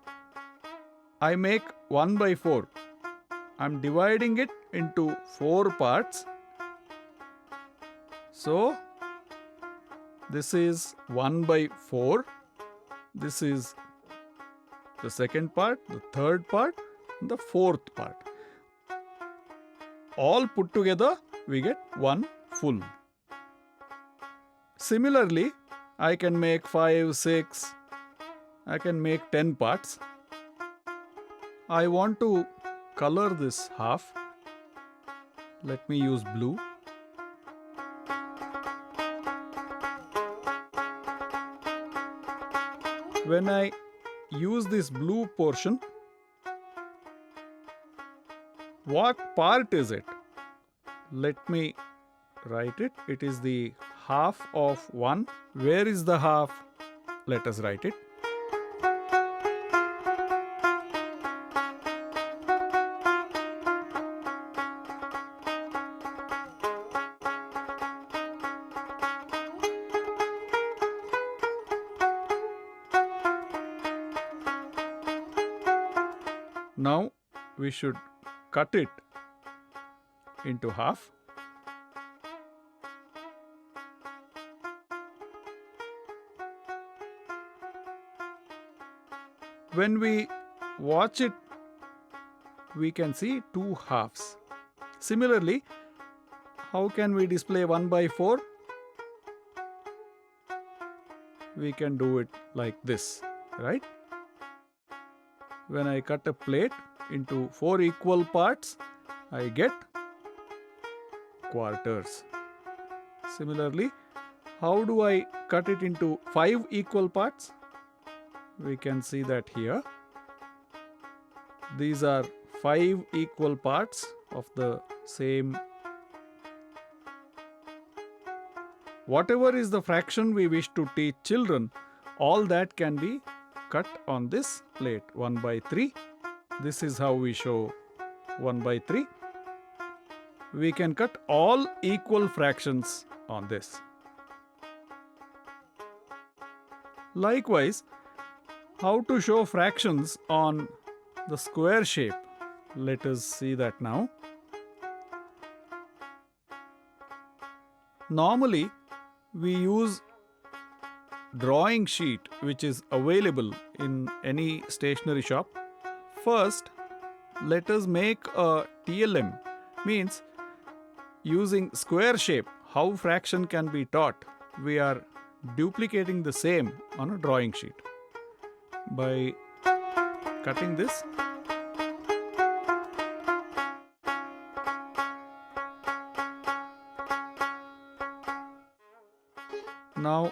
I make 1 by 4. I'm dividing it into 4 parts. So, this is 1 by 4. This is the second part, the third part, and the fourth part. All put together, we get 1 full. Similarly, I can make 5, 6, I can make 10 parts. I want to color this half. Let me use blue. When I use this blue portion, what part is it? Let me write it. It is the half of 1. Where is the half? Let us write it. Now we should cut it into half. When we watch it, we can see two halves. Similarly, how can we display 1 by 4? We can do it like this, right? When I cut a plate into 4 equal parts, I get quarters. Similarly, how do I cut it into 5 equal parts? We can see that here. These are 5 equal parts of the same. Whatever is the fraction we wish to teach children, all that can be cut on this plate. 1 by 3. This is how we show 1 by 3. We can cut all equal fractions on this. Likewise, how to show fractions on the square shape? Let us see that now. Normally, we use drawing sheet which is available in any stationery shop. First, let us make a TLM, means using square shape, how fraction can be taught. We are duplicating the same on a drawing sheet by cutting this. Now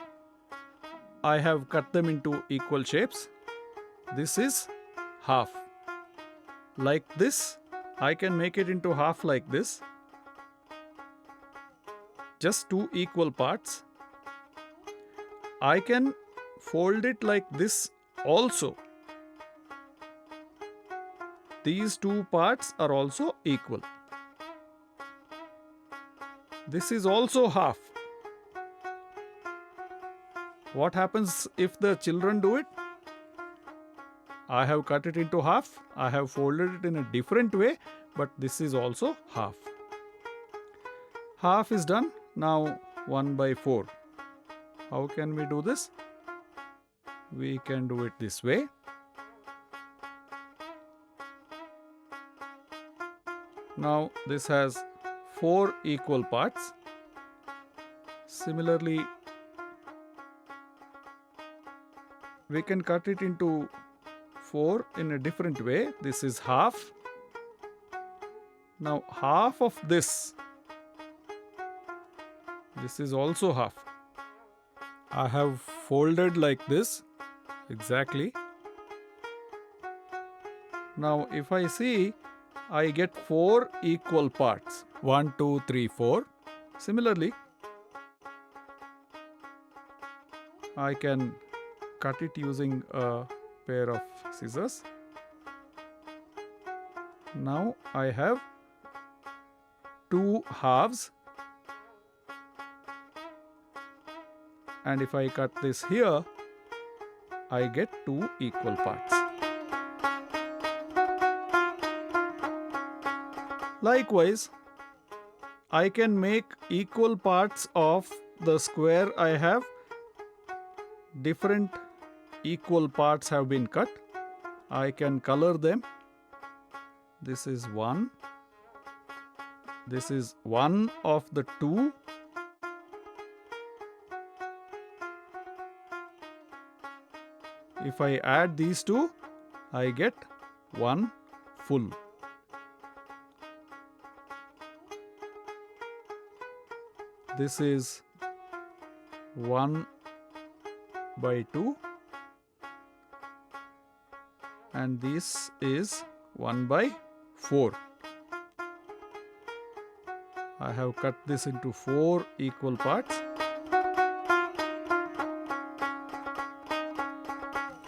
I have cut them into equal shapes. This is half. Like this, I can make it into half like this. Just 2 equal parts. I can fold it like this also. These 2 parts are also equal. This is also half. What happens if the children do it? I have cut it into half. I have folded it in a different way, but this is also half. Half is done. Now 1 by 4. How can we do this? We can do it this way. Now this has 4 equal parts. Similarly, we can cut it into 4 in a different way. This is half. Now half of this is also half. I have folded like this exactly. Now if I see, I get 4 equal parts. 1, 2, 3, 4. Similarly, I can cut it using a pair of scissors. Now I have 2 halves, and if I cut this here, I get 2 equal parts. Likewise, I can make equal parts of the square I have. Different equal parts have been cut. I can color them. This is 1. This is 1 of the 2. If I add these two, I get 1 full. This is 1 by 2, and this is 1 by 4. I have cut this into 4 equal parts.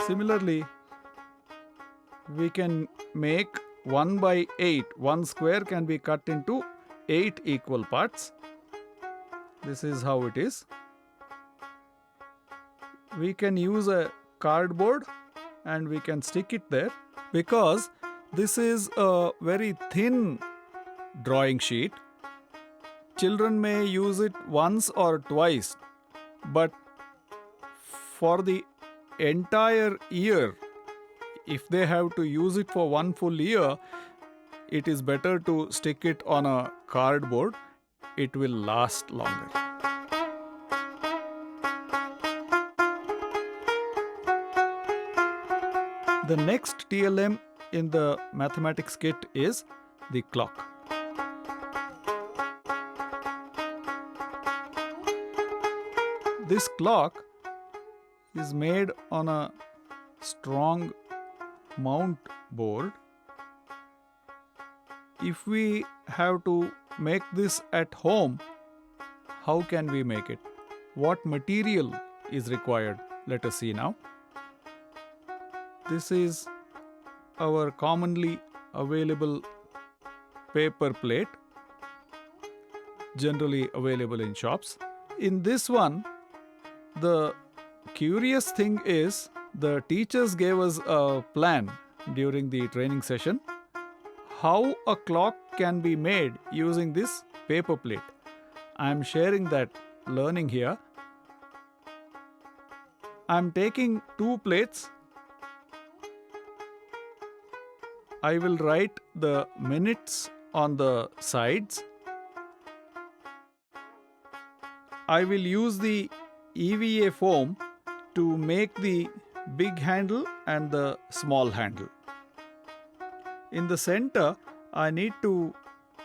Similarly, we can make 1 by 8. One square can be cut into 8 equal parts. This is how it is. We can use a cardboard and we can stick it there, because this is a very thin drawing sheet. Children may use it once or twice, but for the entire year, if they have to use it for one full year, it is better to stick it on a cardboard. It will last longer. The next TLM in the mathematics kit is the clock. This clock is made on a strong mount board. If we have to make this at home, how can we make it? What material is required? Let us see now. This is our commonly available paper plate, generally available in shops. In this one, the curious thing is the teachers gave us a plan during the training session how a clock can be made using this paper plate. I am sharing that learning here. I am taking 2 plates. I will write the minutes on the sides. I will use the EVA foam to make the big handle and the small handle. In the center, I need to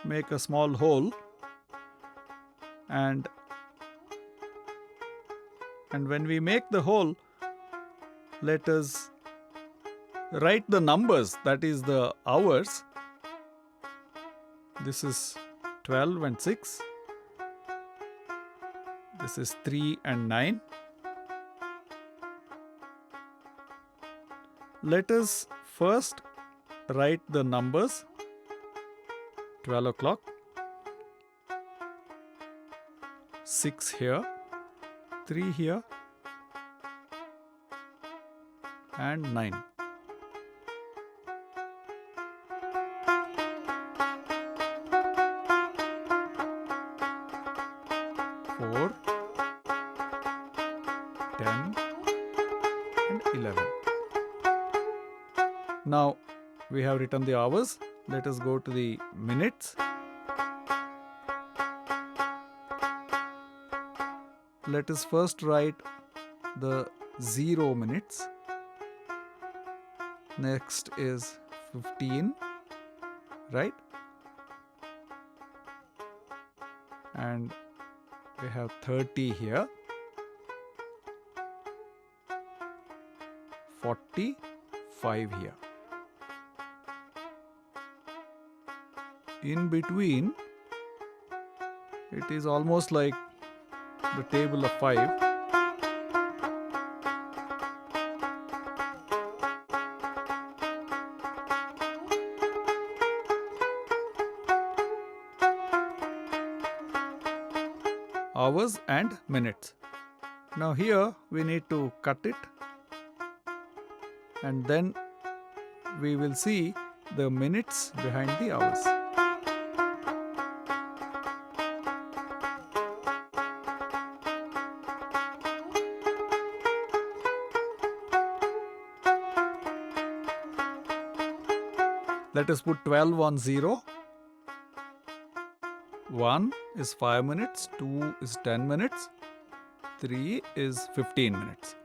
make a small hole, and when we make the hole, let us write the numbers, that is the hours. This is 12 and 6. This is 3 and 9. Let us first write the numbers. 12 o'clock, 6 here, 3 here, and 9. Four, 10, and 11. Now we have written the hours. Let us go to the minutes. Let us first write the 0 minutes. Next is 15, right? And we have 30 here. 45 here. In between, it is almost like the table of 5. Hours and minutes. Now here we need to cut it, and then we will see the minutes behind the hours. Let us put 12 on 0. 1 is 5 minutes, 2 is 10 minutes, 3 is 15 minutes.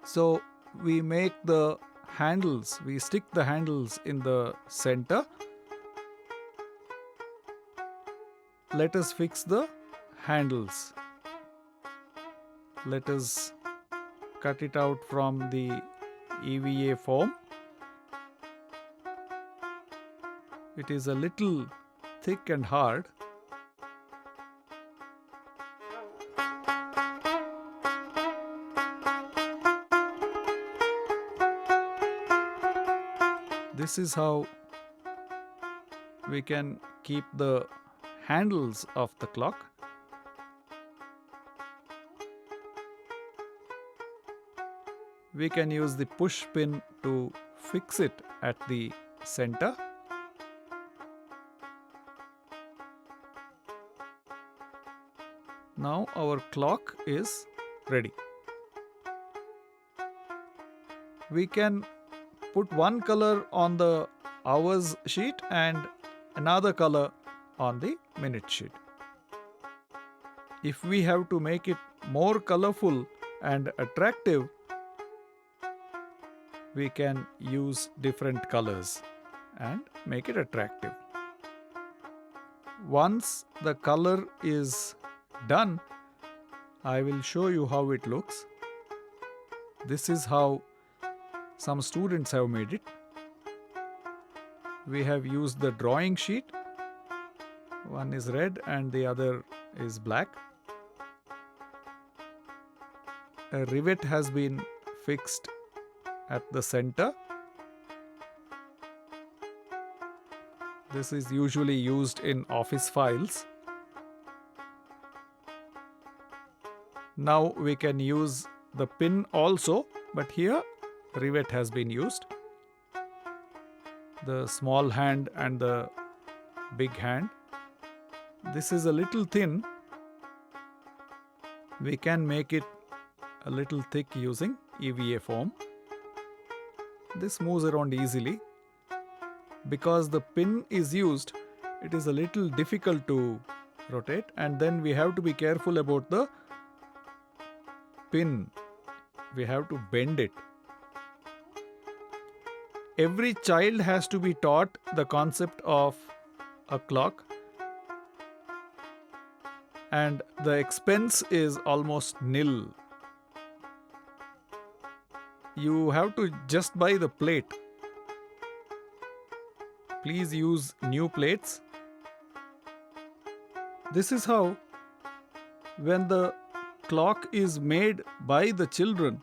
So we make the handles, we stick the handles in the center. Let us fix the handles. Let us cut it out from the EVA foam. It is a little thick and hard. This is how we can keep the handles of the clock. We can use the push pin to fix it at the center. Now our clock is ready. We can put one color on the hours sheet and another color on the minute sheet. If we have to make it more colorful and attractive, we can use different colors and make it attractive. Once the color is done, I will show you how it looks. This is how some students have made it. We have used the drawing sheet. One is red and the other is black. A rivet has been fixed at the center. This is usually used in office files. Now we can use the pin also, but here rivet has been used. The small hand and the big hand. This is a little thin. We can make it a little thick using EVA foam. This moves around easily. Because the pin is used, it is a little difficult to rotate, and then we have to be careful about the pin. We have to bend it. Every child has to be taught the concept of a clock, and the expense is almost nil. You have to just buy the plate. Please use new plates. This is how, when the clock is made by the children,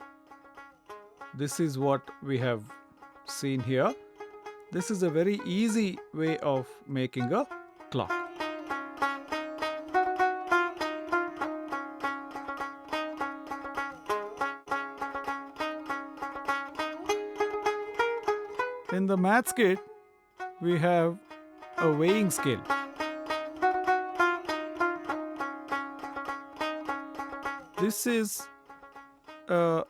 this is what we have seen here. This is a very easy way of making a clock. In the maths kit, we have a weighing scale. This is a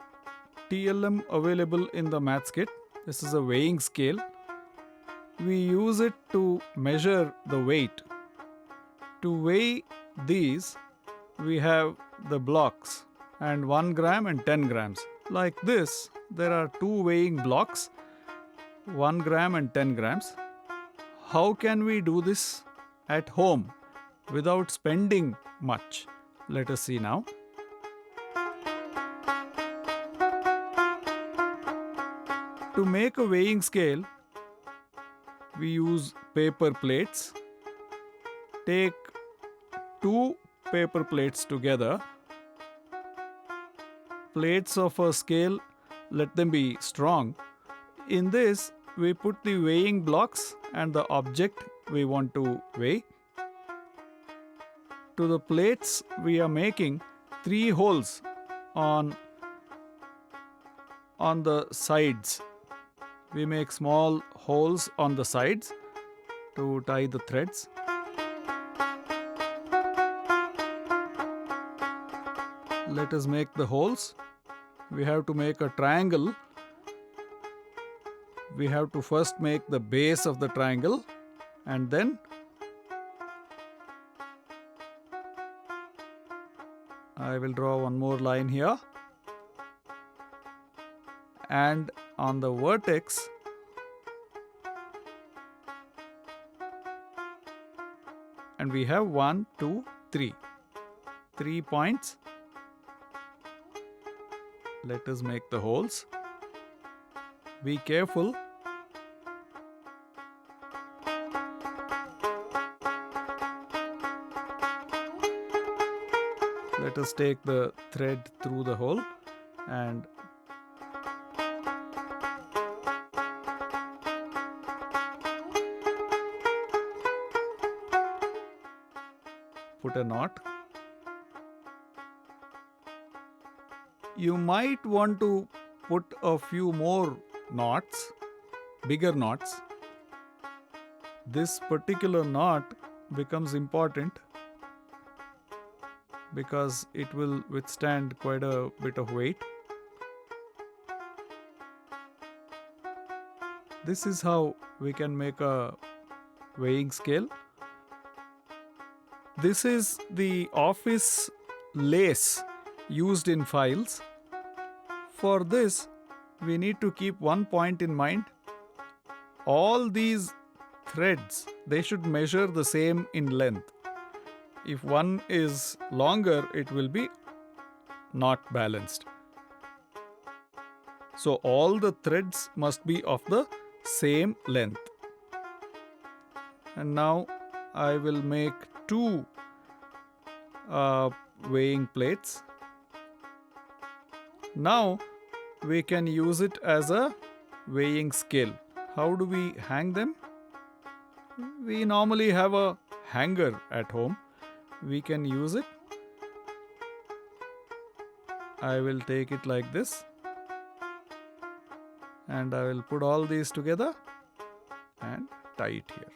TLM available in the maths kit. This is a weighing scale. We use it to measure the weight. To weigh these, we have the blocks and 1 gram and 10 grams. Like this, there are two weighing blocks, 1 gram and 10 grams. How can we do this at home without spending much? Let us see now. To make a weighing scale, we use paper plates. Take 2 paper plates together. Plates of a scale, let them be strong. In this, we put the weighing blocks and the object we want to weigh. To the plates, we are making 3 holes on the sides. We make small holes on the sides to tie the threads. Let us make the holes. We have to make a triangle. We have to first make the base of the triangle, and then I will draw one more line here, and on the vertex and we have 1, 2, 3 points. Let us make the holes. Be careful. Let us take the thread through the hole and put a knot. You might want to put a few more knots, bigger knots. This particular knot becomes important because it will withstand quite a bit of weight. This is how we can make a weighing scale. This is the office lace used in files. For this, we need to keep one point in mind. All these threads, they should measure the same in length. If one is longer, it will be not balanced. So all the threads must be of the same length. And now I will make two weighing plates. Now we can use it as a weighing scale. How do we hang them? We normally have a hanger at home. We can use it. I will take it like this. And I will put all these together and tie it here.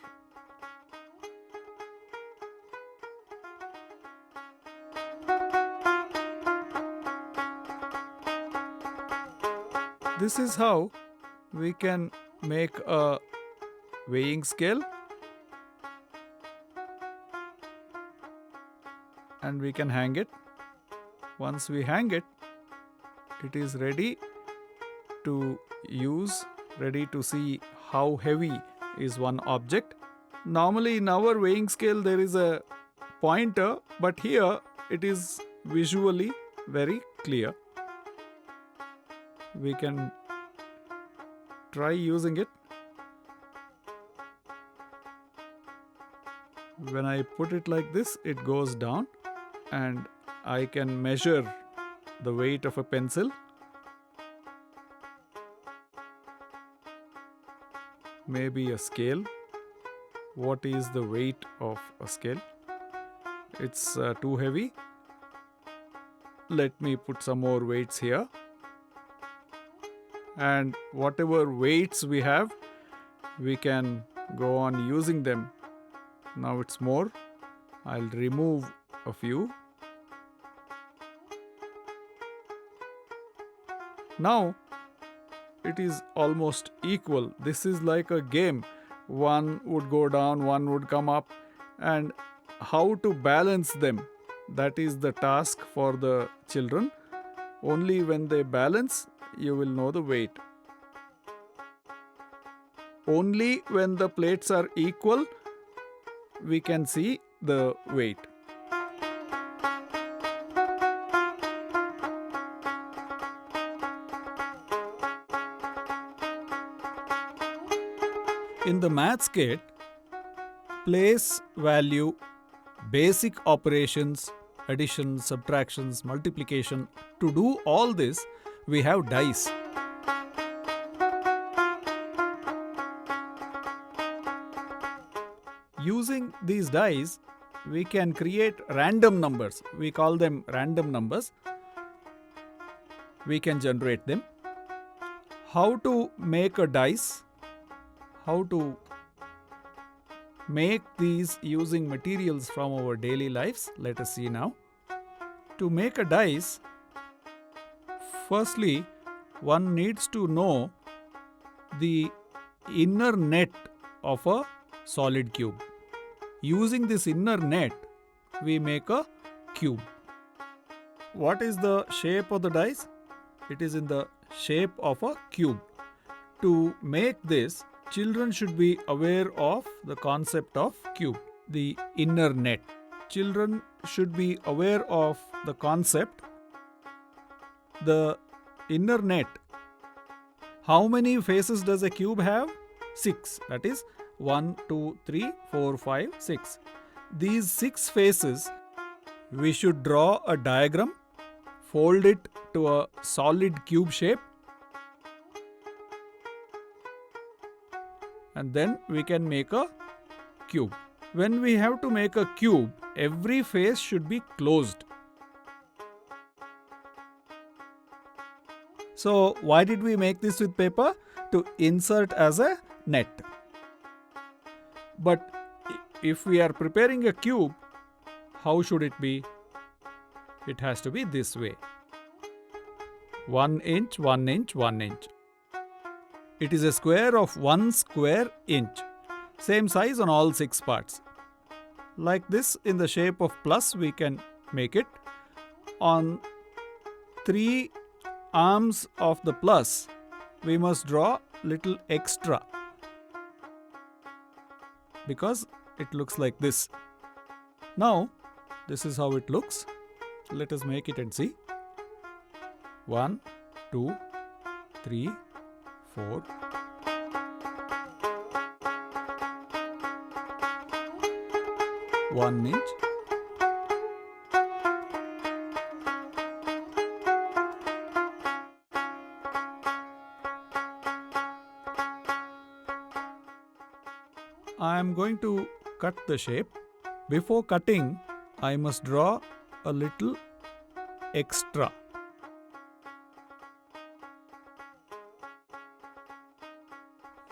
This is how we can make a weighing scale, and we can hang it. Once we hang it, it is ready to use, ready to see how heavy is one object. Normally in our weighing scale there is a pointer, but here it is visually very clear. We can try using it. When I put it like this, it goes down and I can measure the weight of a pencil. Maybe a scale. What is the weight of a scale? It's too heavy. Let me put some more weights here. And whatever weights we have, we can go on using them. Now it's more. I'll remove a few. Now it is almost equal. This is like a game. One would go down, one would come up, and how to balance them, that is the task for the children. Only when they balance, you will know the weight. Only when the plates are equal, we can see the weight. In the maths kit, place value, basic operations, addition, subtractions, multiplication. To do all this, we have dice. Using these dice, we can create random numbers. We call them random numbers. We can generate them. How to make a dice? How to make these using materials from our daily lives? Let us see now. To make a dice, firstly, one needs to know the inner net of a solid cube. Using this inner net, we make a cube. What is the shape of the dice? It is in the shape of a cube. To make this, children should be aware of the concept of cube, the inner net. Children should be aware of the concept, the inner net. How many faces does a cube have? 6. That is 1, 2, 3, 4, 5, 6. These 6 faces, we should draw a diagram, fold it to a solid cube shape, and then we can make a cube. When we have to make a cube, every face should be closed. So why did we make this with paper? To insert as a net. But if we are preparing a cube, how should it be? It has to be this way. 1 inch, 1 inch, 1 inch. It is a square of 1 square inch. Same size on all 6 parts. Like this, in the shape of plus, we can make it. On 3 arms of the plus, we must draw little extra, because it looks like this. Now, this is how it looks. Let us make it and see. 1, 2, 3, 4. One inch. I am going to cut the shape. Before cutting, I must draw a little extra.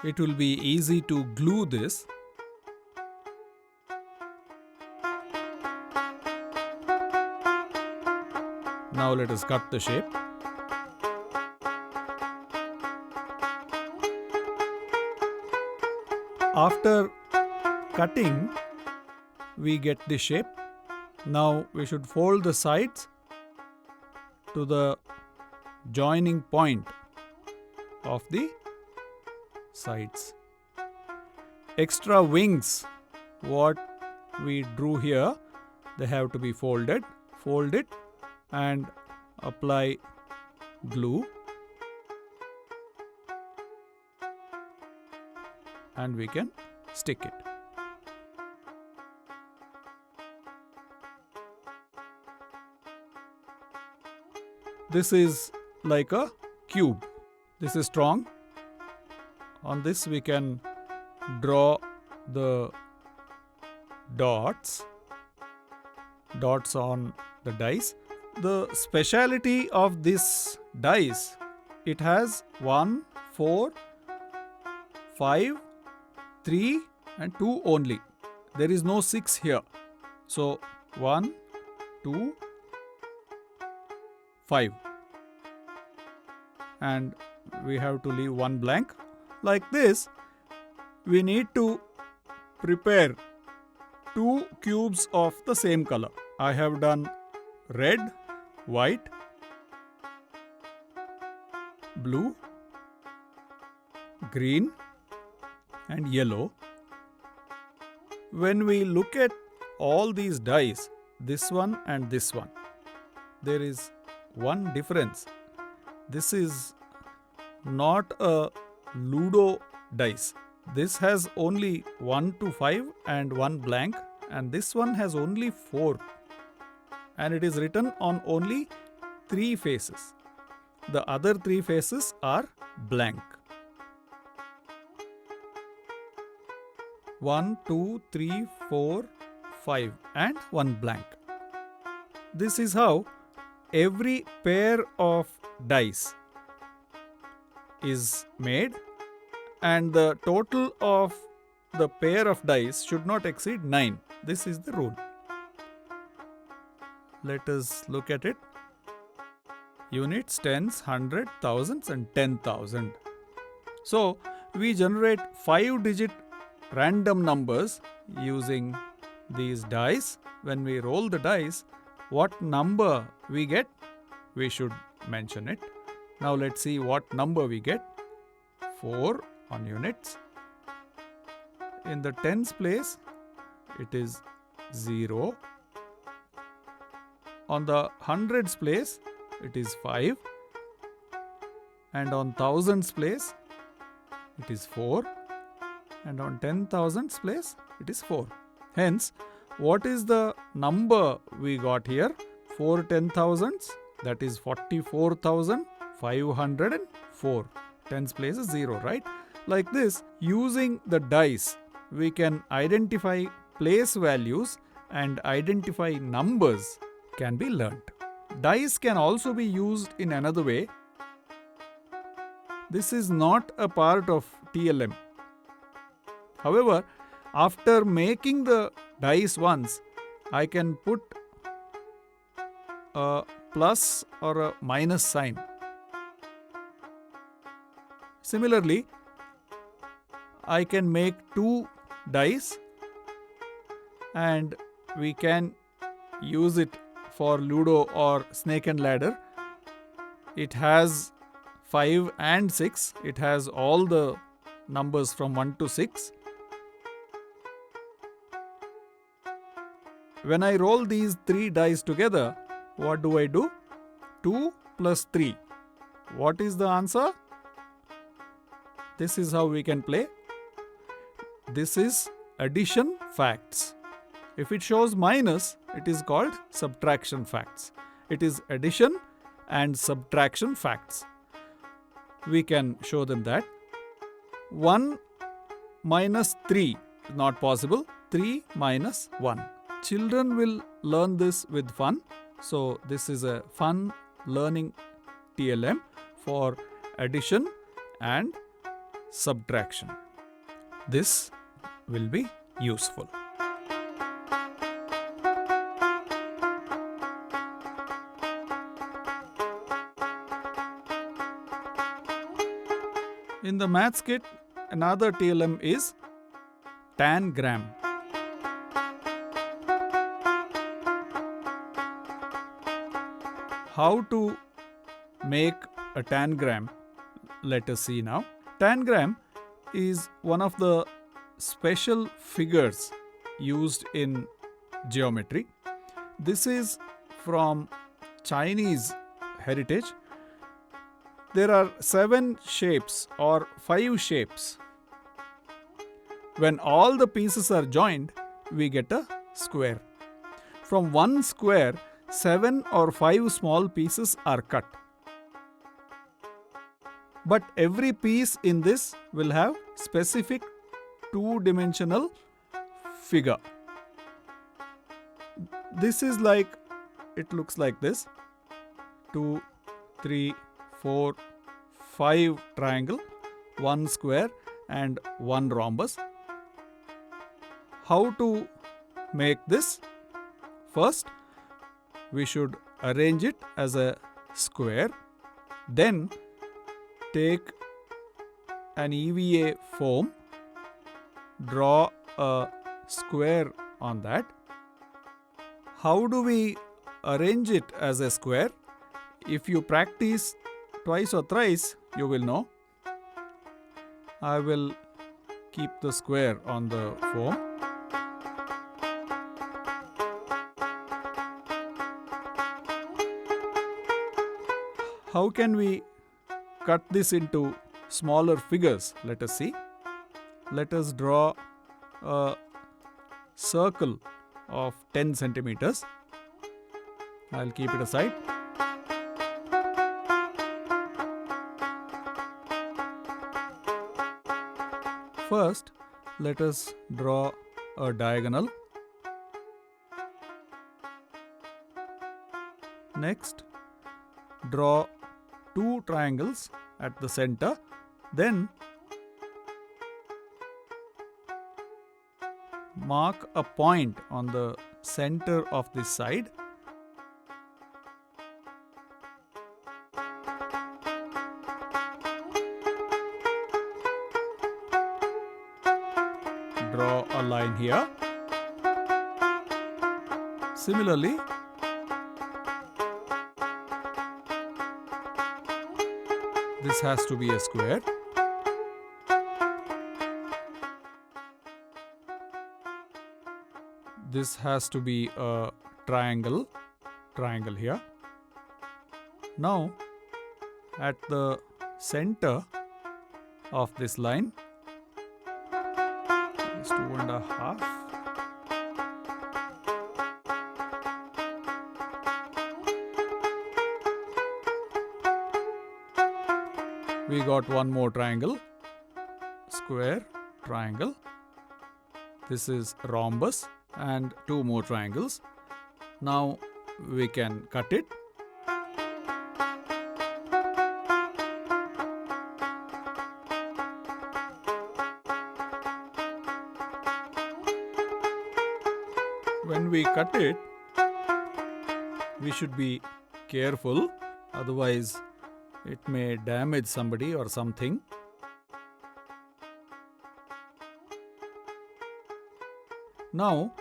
It will be easy to glue this. Now let us cut the shape. After cutting, we get the shape. Now we should fold the sides to the joining point of the sides. Extra wings, what we drew here, they have to be folded. Fold it and apply glue, and we can stick it. This is like a cube. This is strong. On this we can draw the dots on the dice. The speciality of this dice, it has 1, 4, 5, 3 and 2 only. There is no 6 here. So 1, 2, 5. And we have to leave one blank. Like this, we need to prepare 2 cubes of the same color. I have done red, white, blue, green and yellow. When we look at all these dice, this one and this one, there is one difference. This is not a Ludo dice. This has only 1 to 5 and 1 blank, and this one has only 4. And it is written on only 3 faces. The other 3 faces are blank. 1, 2, 3, 4, 5 and 1 blank. This is how every pair of dice is made, and the total of the pair of dice should not exceed 9. This is the rule. Let us look at it. Units, tens, hundred, thousands and 10,000. So we generate 5-digit random numbers using these dice. When we roll the dice, what number we get, we should mention it. Now let's see what number we get. 4 on units. In the tens place, it is 0. On the hundreds place, it is 5. And on thousands place, it is 4. And on 10,000s place, it is 4. Hence, what is the number we got here? 4 10,000s, that is 44,504. Tens place is 0, right? Like this, using the dice, we can identify place values and identify numbers can be learnt. Dice can also be used in another way. This is not a part of TLM. However, after making the dice once, I can put a plus or a minus sign. Similarly, I can make 2 dice and we can use it for Ludo or Snake and Ladder. It has 5 and 6. It has all the numbers from 1 to 6. When I roll these 3 dice together, what do I do? 2 plus 3. What is the answer? This is how we can play. This is addition facts. If it shows minus, it is called subtraction facts. It is addition and subtraction facts. We can show them that. 1 minus 3 is not possible. 3 minus 1. Children will learn this with fun. So this is a fun learning TLM for addition and subtraction. This will be useful. In the maths kit, another TLM is tangram. How to make a tangram? Let us see now. Tangram is one of the special figures used in geometry. This is from Chinese heritage. There are 7 shapes or 5 shapes. When all the pieces are joined, we get a square. From one square, 7 or 5 small pieces are cut. But every piece in this will have specific 2-dimensional figure. This is like, it looks like this. 2, 3, 4, 5 triangle, 1 square and 1 rhombus. How to make this? First, we should arrange it as a square. Then take an EVA foam, draw a square on that. How do we arrange it as a square? If you practice twice or thrice, you will know. I will keep the square on the foam. How can we cut this into smaller figures? Let us see. Let us draw a circle of 10 centimeters. I'll keep it aside. First, let us draw a diagonal. Next, draw 2 triangles at the center. Then, mark a point on the center of this side. Draw a line here. Similarly, this has to be a square. This has to be a triangle here. Now, at the center of this line, is 2.5. We got one more triangle, square, triangle. This is rhombus and 2 more triangles. Now we can cut it. When we cut it, we should be careful, otherwise it may damage somebody or something. Now,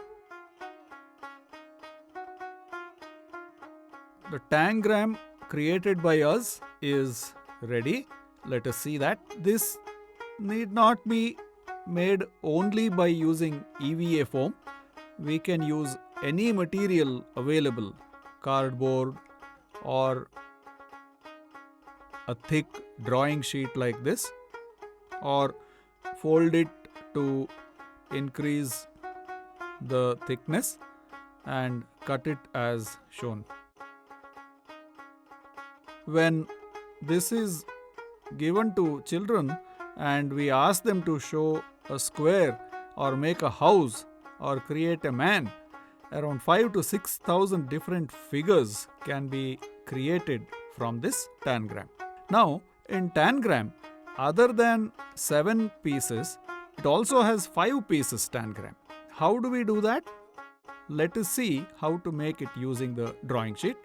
the tangram created by us is ready. Let us see that. This need not be made only by using EVA foam. We can use any material available, cardboard or a thick drawing sheet like this, or fold it to increase the thickness and cut it as shown. When this is given to children and we ask them to show a square or make a house or create a man, around 5 to 6,000 different figures can be created from this tangram. Now, in tangram, other than 7 pieces, it also has 5 pieces tangram. How do we do that? Let us see how to make it using the drawing sheet.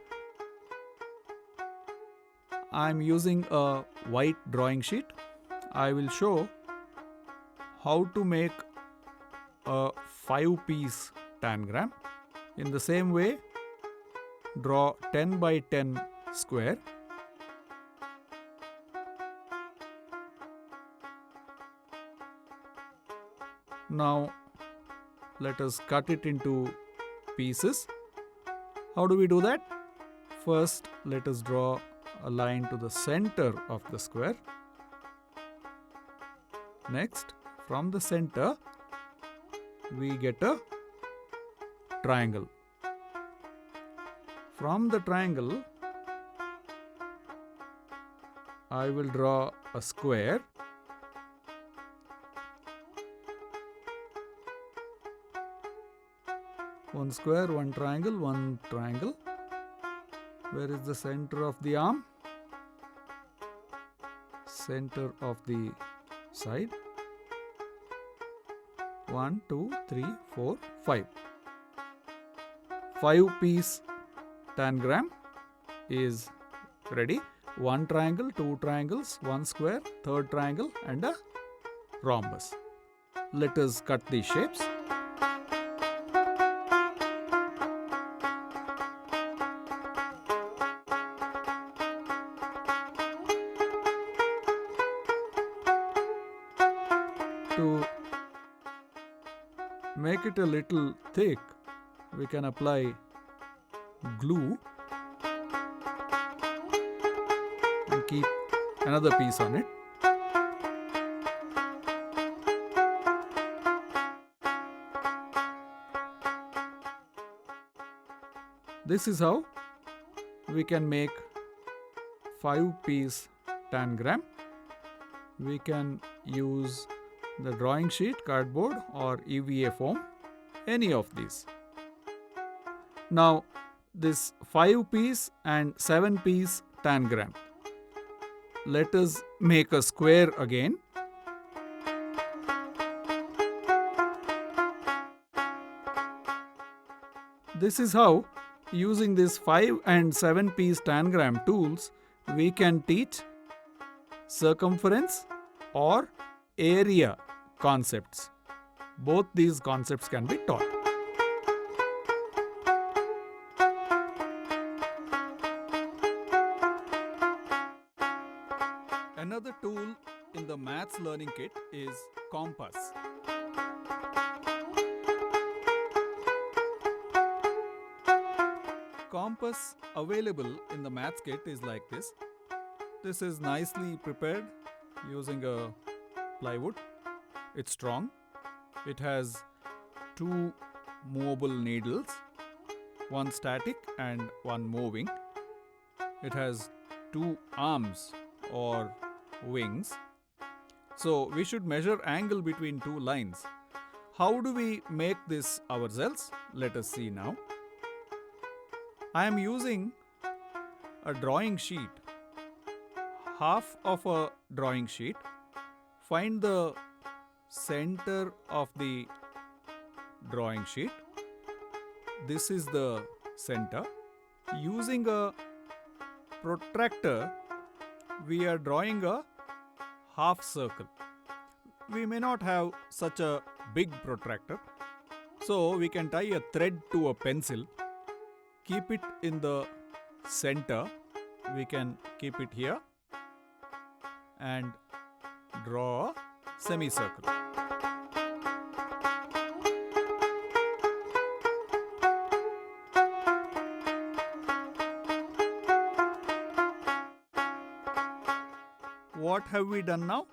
I am using a white drawing sheet. I will show how to make a 5-piece tangram. In the same way, draw 10 by 10 square. Now, let us cut it into pieces. How do we do that? First, let us draw a line to the center of the square. Next, from the center, we get a triangle. From the triangle, I will draw a square. One square, one triangle, one triangle. Where is the center of the arm? Center of the side. 1, 2, 3, 4, 5. 5-piece tangram is ready. One triangle, two triangles, one square, third triangle, and a rhombus. Let us cut these shapes. To make it a little thick, we can apply glue and keep another piece on it. This is how we can make 5-piece tangram. We can use the drawing sheet, cardboard or EVA foam, any of these. Now, this 5-piece and 7-piece tangram. Let us make a square again. This is how, using this 5 and 7-piece tangram tools, we can teach circumference or area concepts. Both these concepts can be taught. Another tool in the maths learning kit is compass. Compass available in the maths kit is like this. This is nicely prepared using a plywood. It's strong. It has 2 movable needles, one static and one moving. It has 2 arms or wings. So we should measure angle between 2 lines. How do we make this ourselves? Let us see now. I am using a drawing sheet, half of a drawing sheet. Find the center of the drawing sheet. This is the center. Using a protractor, we are drawing a half circle. We may not have such a big protractor, So we can tie a thread to a pencil, keep it in the center. We can keep it here and draw a semicircle. What have we done now?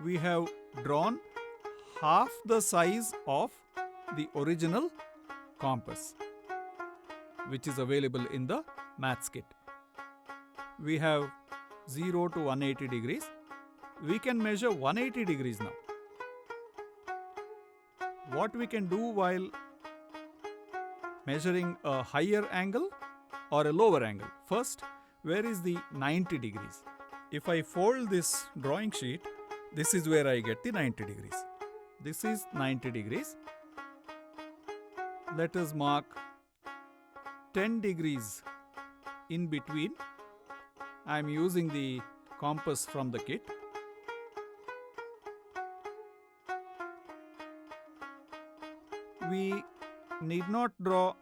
We have drawn half the size of the original compass, which is available in the maths kit. We have 0 to 180 degrees. We can measure 180 degrees now. What we can do while measuring a higher angle or a lower angle? First, where is the 90 degrees? If I fold this drawing sheet, this is where I get the 90 degrees. This is 90 degrees. Let us mark 10 degrees in between. I am using the compass from the kit. We need not draw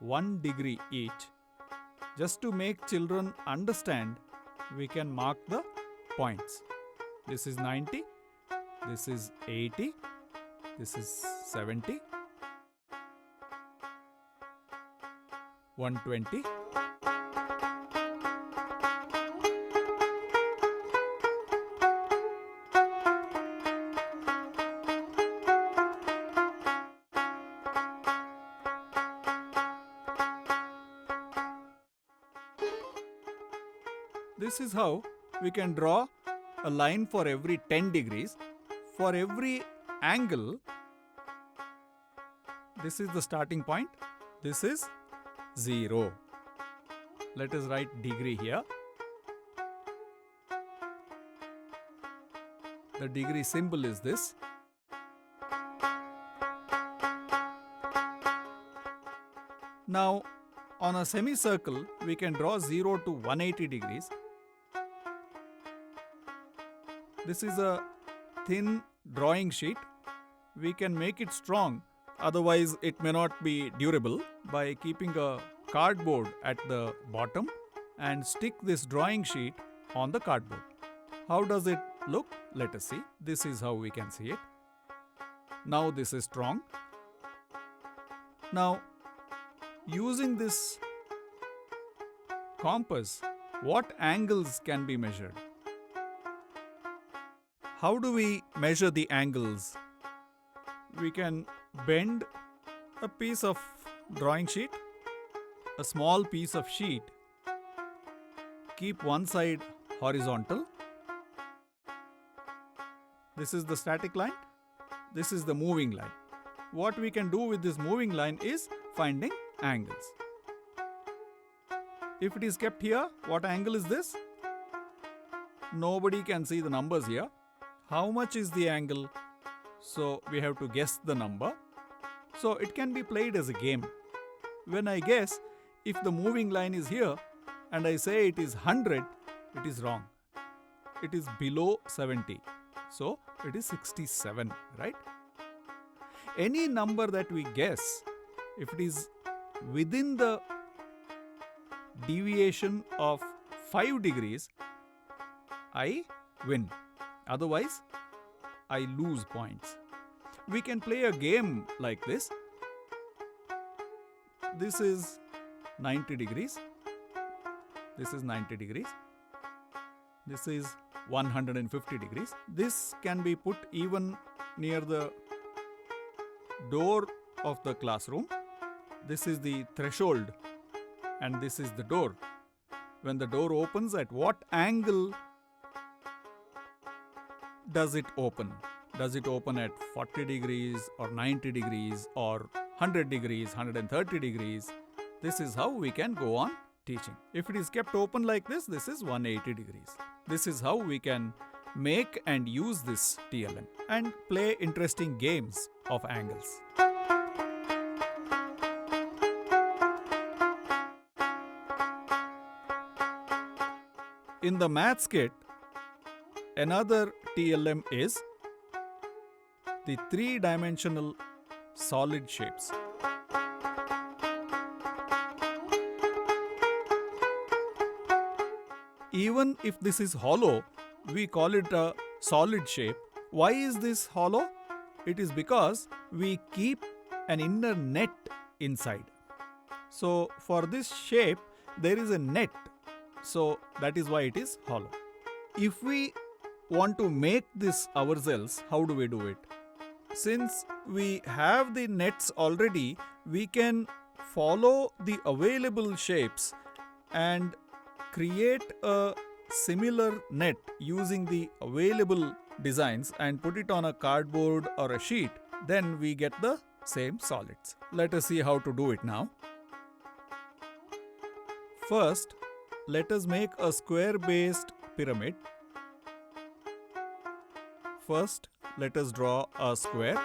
1 degree each. Just to make children understand, we can mark the points. This is 90, this is 80, this is 70, 120, This is how we can draw a line for every 10 degrees. For every angle, this is the starting point. This is 0. Let us write degree here. The degree symbol is this. Now, on a semicircle, we can draw 0 to 180 degrees. This is a thin drawing sheet. We can make it strong, otherwise it may not be durable, by keeping a cardboard at the bottom and stick this drawing sheet on the cardboard. How does it look? Let us see. This is how we can see it. Now this is strong. Now, using this compass, what angles can be measured? How do we measure the angles? We can bend a piece of drawing sheet, a small piece of sheet, keep one side horizontal. This is the static line. This is the moving line. What we can do with this moving line is finding angles. If it is kept here, what angle is this? Nobody can see the numbers here. How much is the angle? So we have to guess the number. So it can be played as a game. When I guess, if the moving line is here and I say it is 100, it is wrong. It is below 70. So it is 67, right? Any number that we guess, if it is within the deviation of 5 degrees, I win. Otherwise, I lose points. We can play a game like this. This is 90 degrees. This is 90 degrees. This is 150 degrees. This can be put even near the door of the classroom. This is the threshold and this is the door. When the door opens, at what angle does it open? Does it open at 40 degrees or 90 degrees or 100 degrees, 130 degrees? This is how we can go on teaching. If it is kept open like this, this is 180 degrees. This is how we can make and use this TLM and play interesting games of angles. In the maths kit, another TLM is the three-dimensional solid shapes. Even if this is hollow, we call it a solid shape. Why is this hollow? It is because we keep an inner net inside. So for this shape, there is a net. So that is why it is hollow. If we want to make this ourselves, how do we do it? Since we have the nets already, we can follow the available shapes and create a similar net using the available designs and put it on a cardboard or a sheet. Then we get the same solids. Let us see how to do it now. First, let us make a square-based pyramid. First, let us draw a square.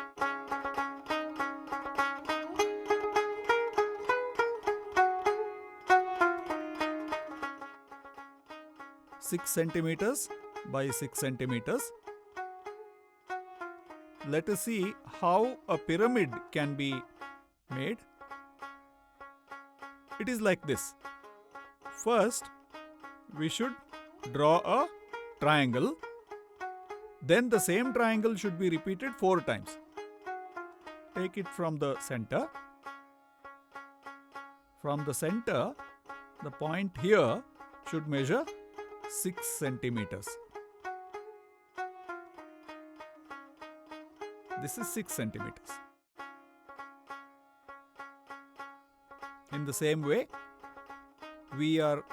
Six centimeters by 6 centimeters. Let us see how a pyramid can be made. It is like this. First, we should draw a triangle. Then the same triangle should be repeated 4 times. Take it from the center. From the center, the point here should measure 6 centimeters. This is 6 centimeters. In the same way, we are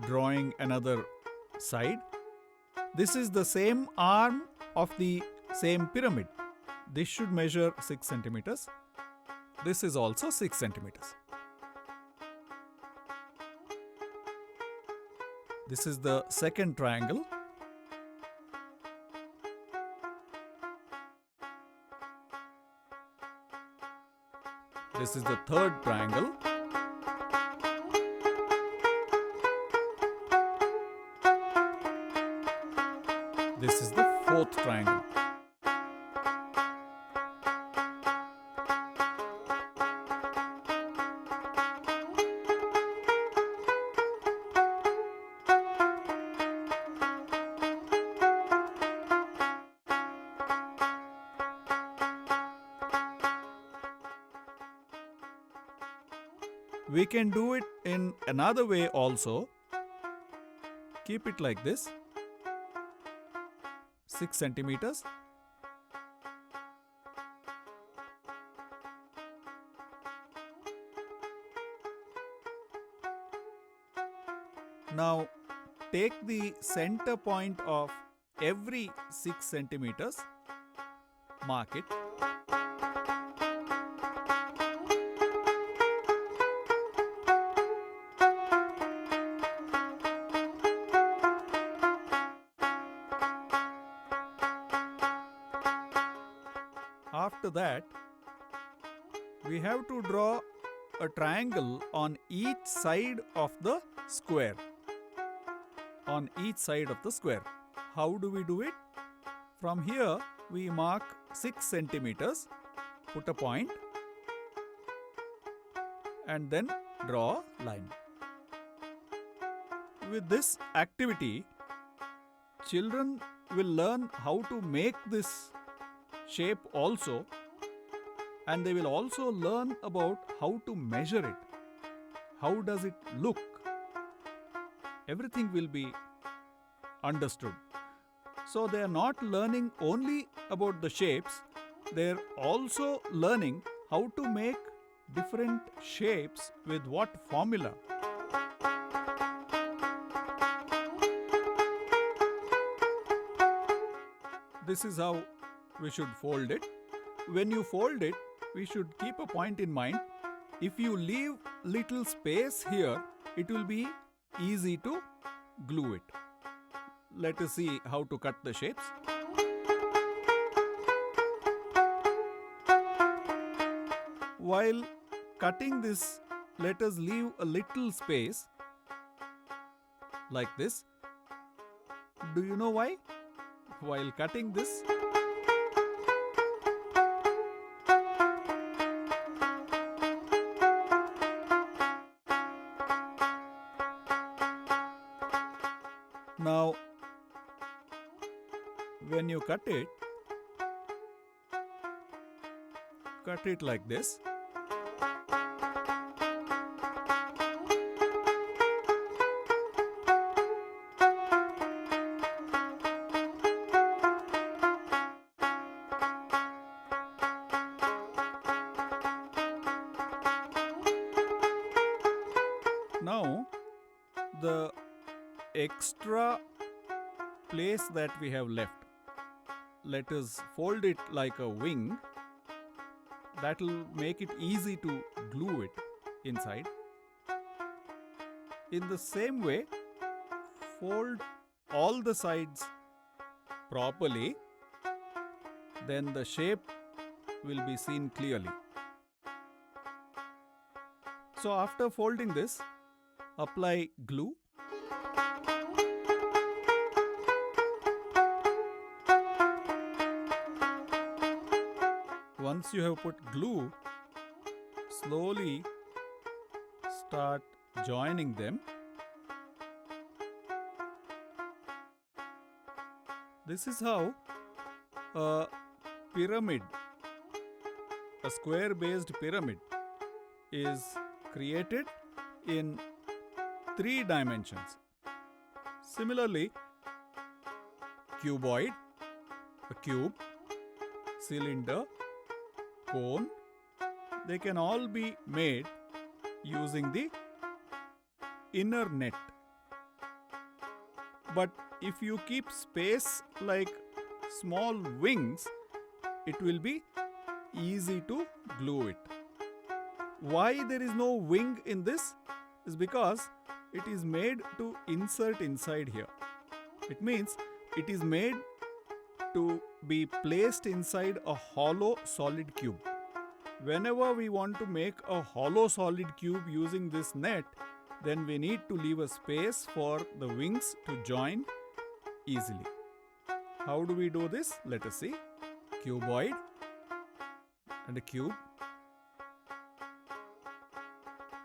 drawing another side. This is the same arm of the same pyramid. This should measure 6 centimeters. This is also 6 centimeters. This is the second triangle. This is the third triangle. This is the fourth triangle. We can do it in another way also. Keep it like this. 6 centimeters. Now take the center point of every 6 centimeters. Mark it. After that, we have to draw a triangle on each side of the square. On each side of the square. How do we do it? From here, we mark 6 centimeters, put a point, and then draw a line. With this activity, children will learn how to make this shape also, and they will also learn about how to measure it. How does it look? Everything will be understood. So they are not learning only about the shapes, they are also learning how to make different shapes with what formula. This is how we should fold it. When you fold it, we should keep a point in mind. If you leave little space here, it will be easy to glue it. Let us see how to cut the shapes. While cutting this, let us leave a little space like this. Do you know why? While cutting this, Now, when you cut it like this. Now, the extra place that we have left, let us fold it like a wing. That will make it easy to glue it inside. In the same way, fold all the sides properly, then the shape will be seen clearly. So after folding this, apply glue. Once you have put glue, slowly start joining them. This is how a pyramid, a square-based pyramid, is created in 3 dimensions. Similarly, cuboid, a cube, cylinder, cone, they can all be made using the inner net. But if you keep space like small wings, it will be easy to glue it. Why there is no wing in this is because it is made to insert inside here. It means it is made to be placed inside a hollow solid cube. Whenever we want to make a hollow solid cube using this net, then we need to leave a space for the wings to join easily. How do we do this? Let us see. Cuboid and a cube,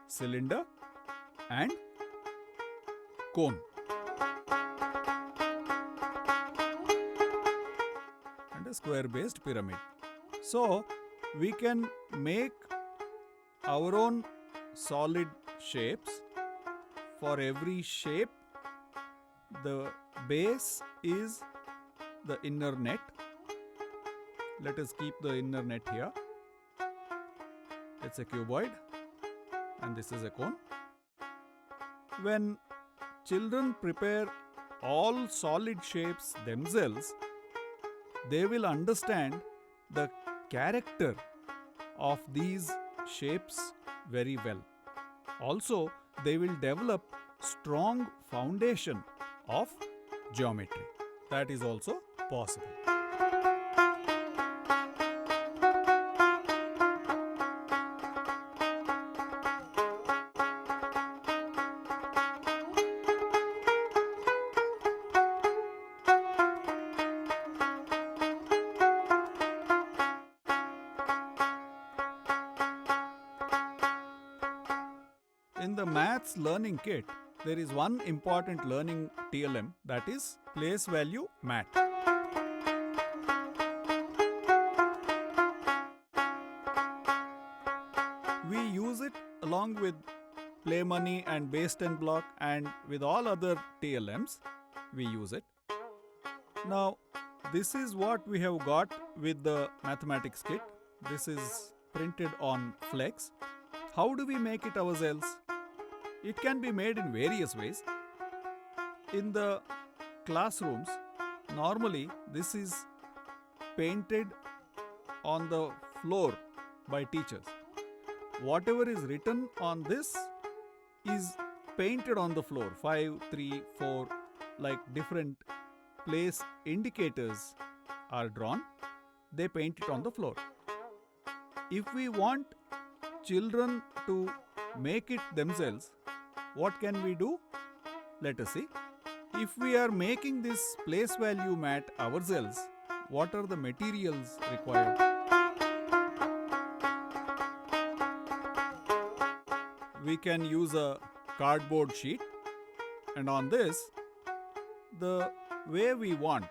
cylinder and cone. And a square-based pyramid. So, we can make our own solid shapes. For every shape, the base is the inner net. Let us keep the inner net here. It's a cuboid and this is a cone. When children prepare all solid shapes themselves, they will understand the character of these shapes very well. Also, they will develop strong foundation of geometry. That is also possible. In the maths learning kit, there is one important learning TLM, that is place value mat. We use it along with play money and base 10 block, and with all other TLMs we use it. Now this is what we have got with the mathematics kit. This is printed on flex. How do we make it ourselves? It can be made in various ways. In the classrooms, normally this is painted on the floor by teachers. Whatever is written on this is painted on the floor. 5, 3, 4, like different place indicators are drawn. They paint it on the floor. If we want children to make it themselves, what can we do? Let us see. If we are making this place value mat ourselves, what are the materials required? We can use a cardboard sheet, and on this the way we want.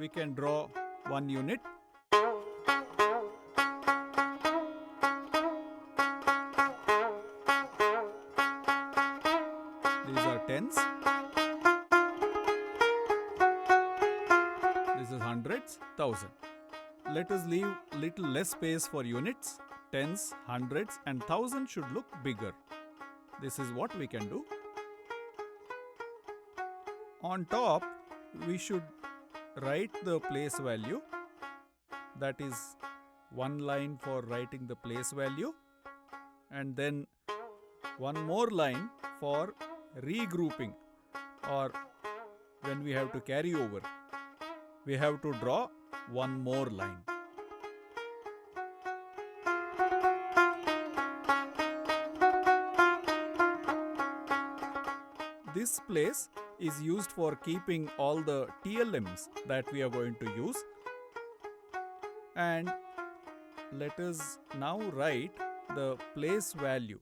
We can draw 1 unit. These are tens. This is hundreds, thousand. Let us leave little less space for units. Tens, hundreds and thousand should look bigger. This is what we can do. On top, we should write the place value. That is one line for writing the place value, and then one more line for regrouping, or when we have to carry over, we have to draw one more line. This place is used for keeping all the TLMs that we are going to use. And let us now write the place value.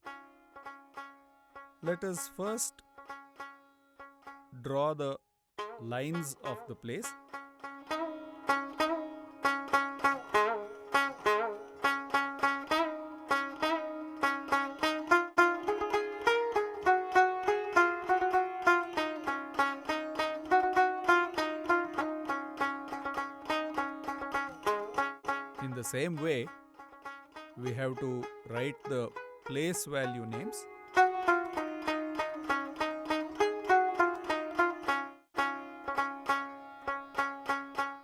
Let us first draw the lines of the place. In the same way, we have to write the place value names.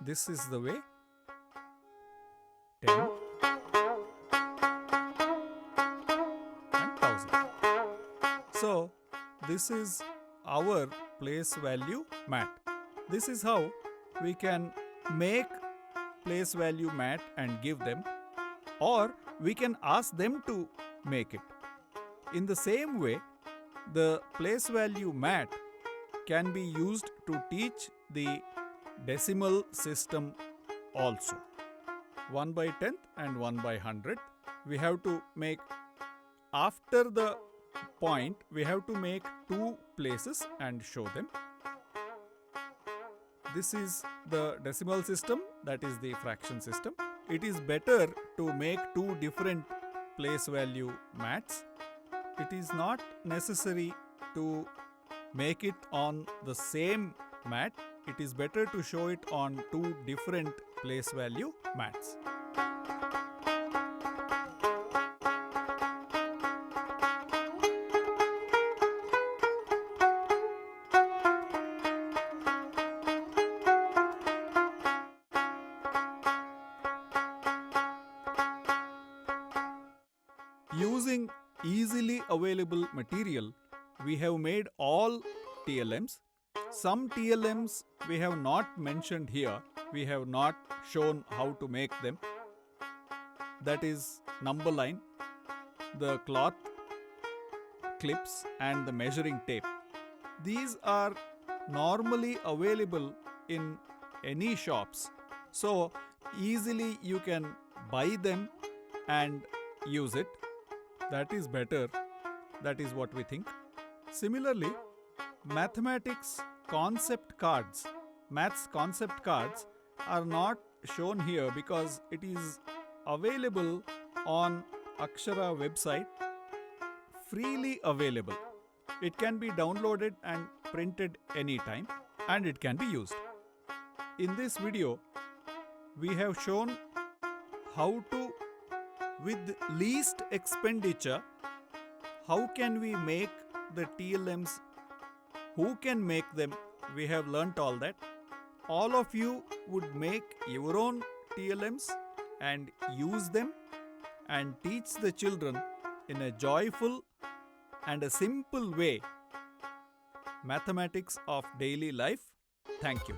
This is the way. 10 and 1000. So, this is our place value mat. This is how we can make place value mat and give them, or we can ask them to make it. In the same way, the place value mat can be used to teach the decimal system also. 1 by 10th and 1 by 100th. We have to make, after the point, we have to make 2 places and show them. This is the decimal system, that is the fraction system. It is better to make 2 different place value mats. It is not necessary to make it on the same mat. It is better to show it on 2 different place value mats. Using easily available material, we have made all TLMs. Some TLMs we have not mentioned here. We have not shown how to make them. That is number line, the cloth clips and the measuring tape. These are normally available in any shops. So easily you can buy them and use it. That is better. That is what we think. Similarly, mathematics concept cards, maths concept cards are not shown here because it is available on Akshara website, freely available. It can be downloaded and printed anytime, and it can be used. In this video, we have shown how to, with least expenditure, how can we make the TLMs, who can make them. We have learnt all that. All of you would make your own TLMs and use them and teach the children in a joyful and a simple way mathematics of daily life. Thank you.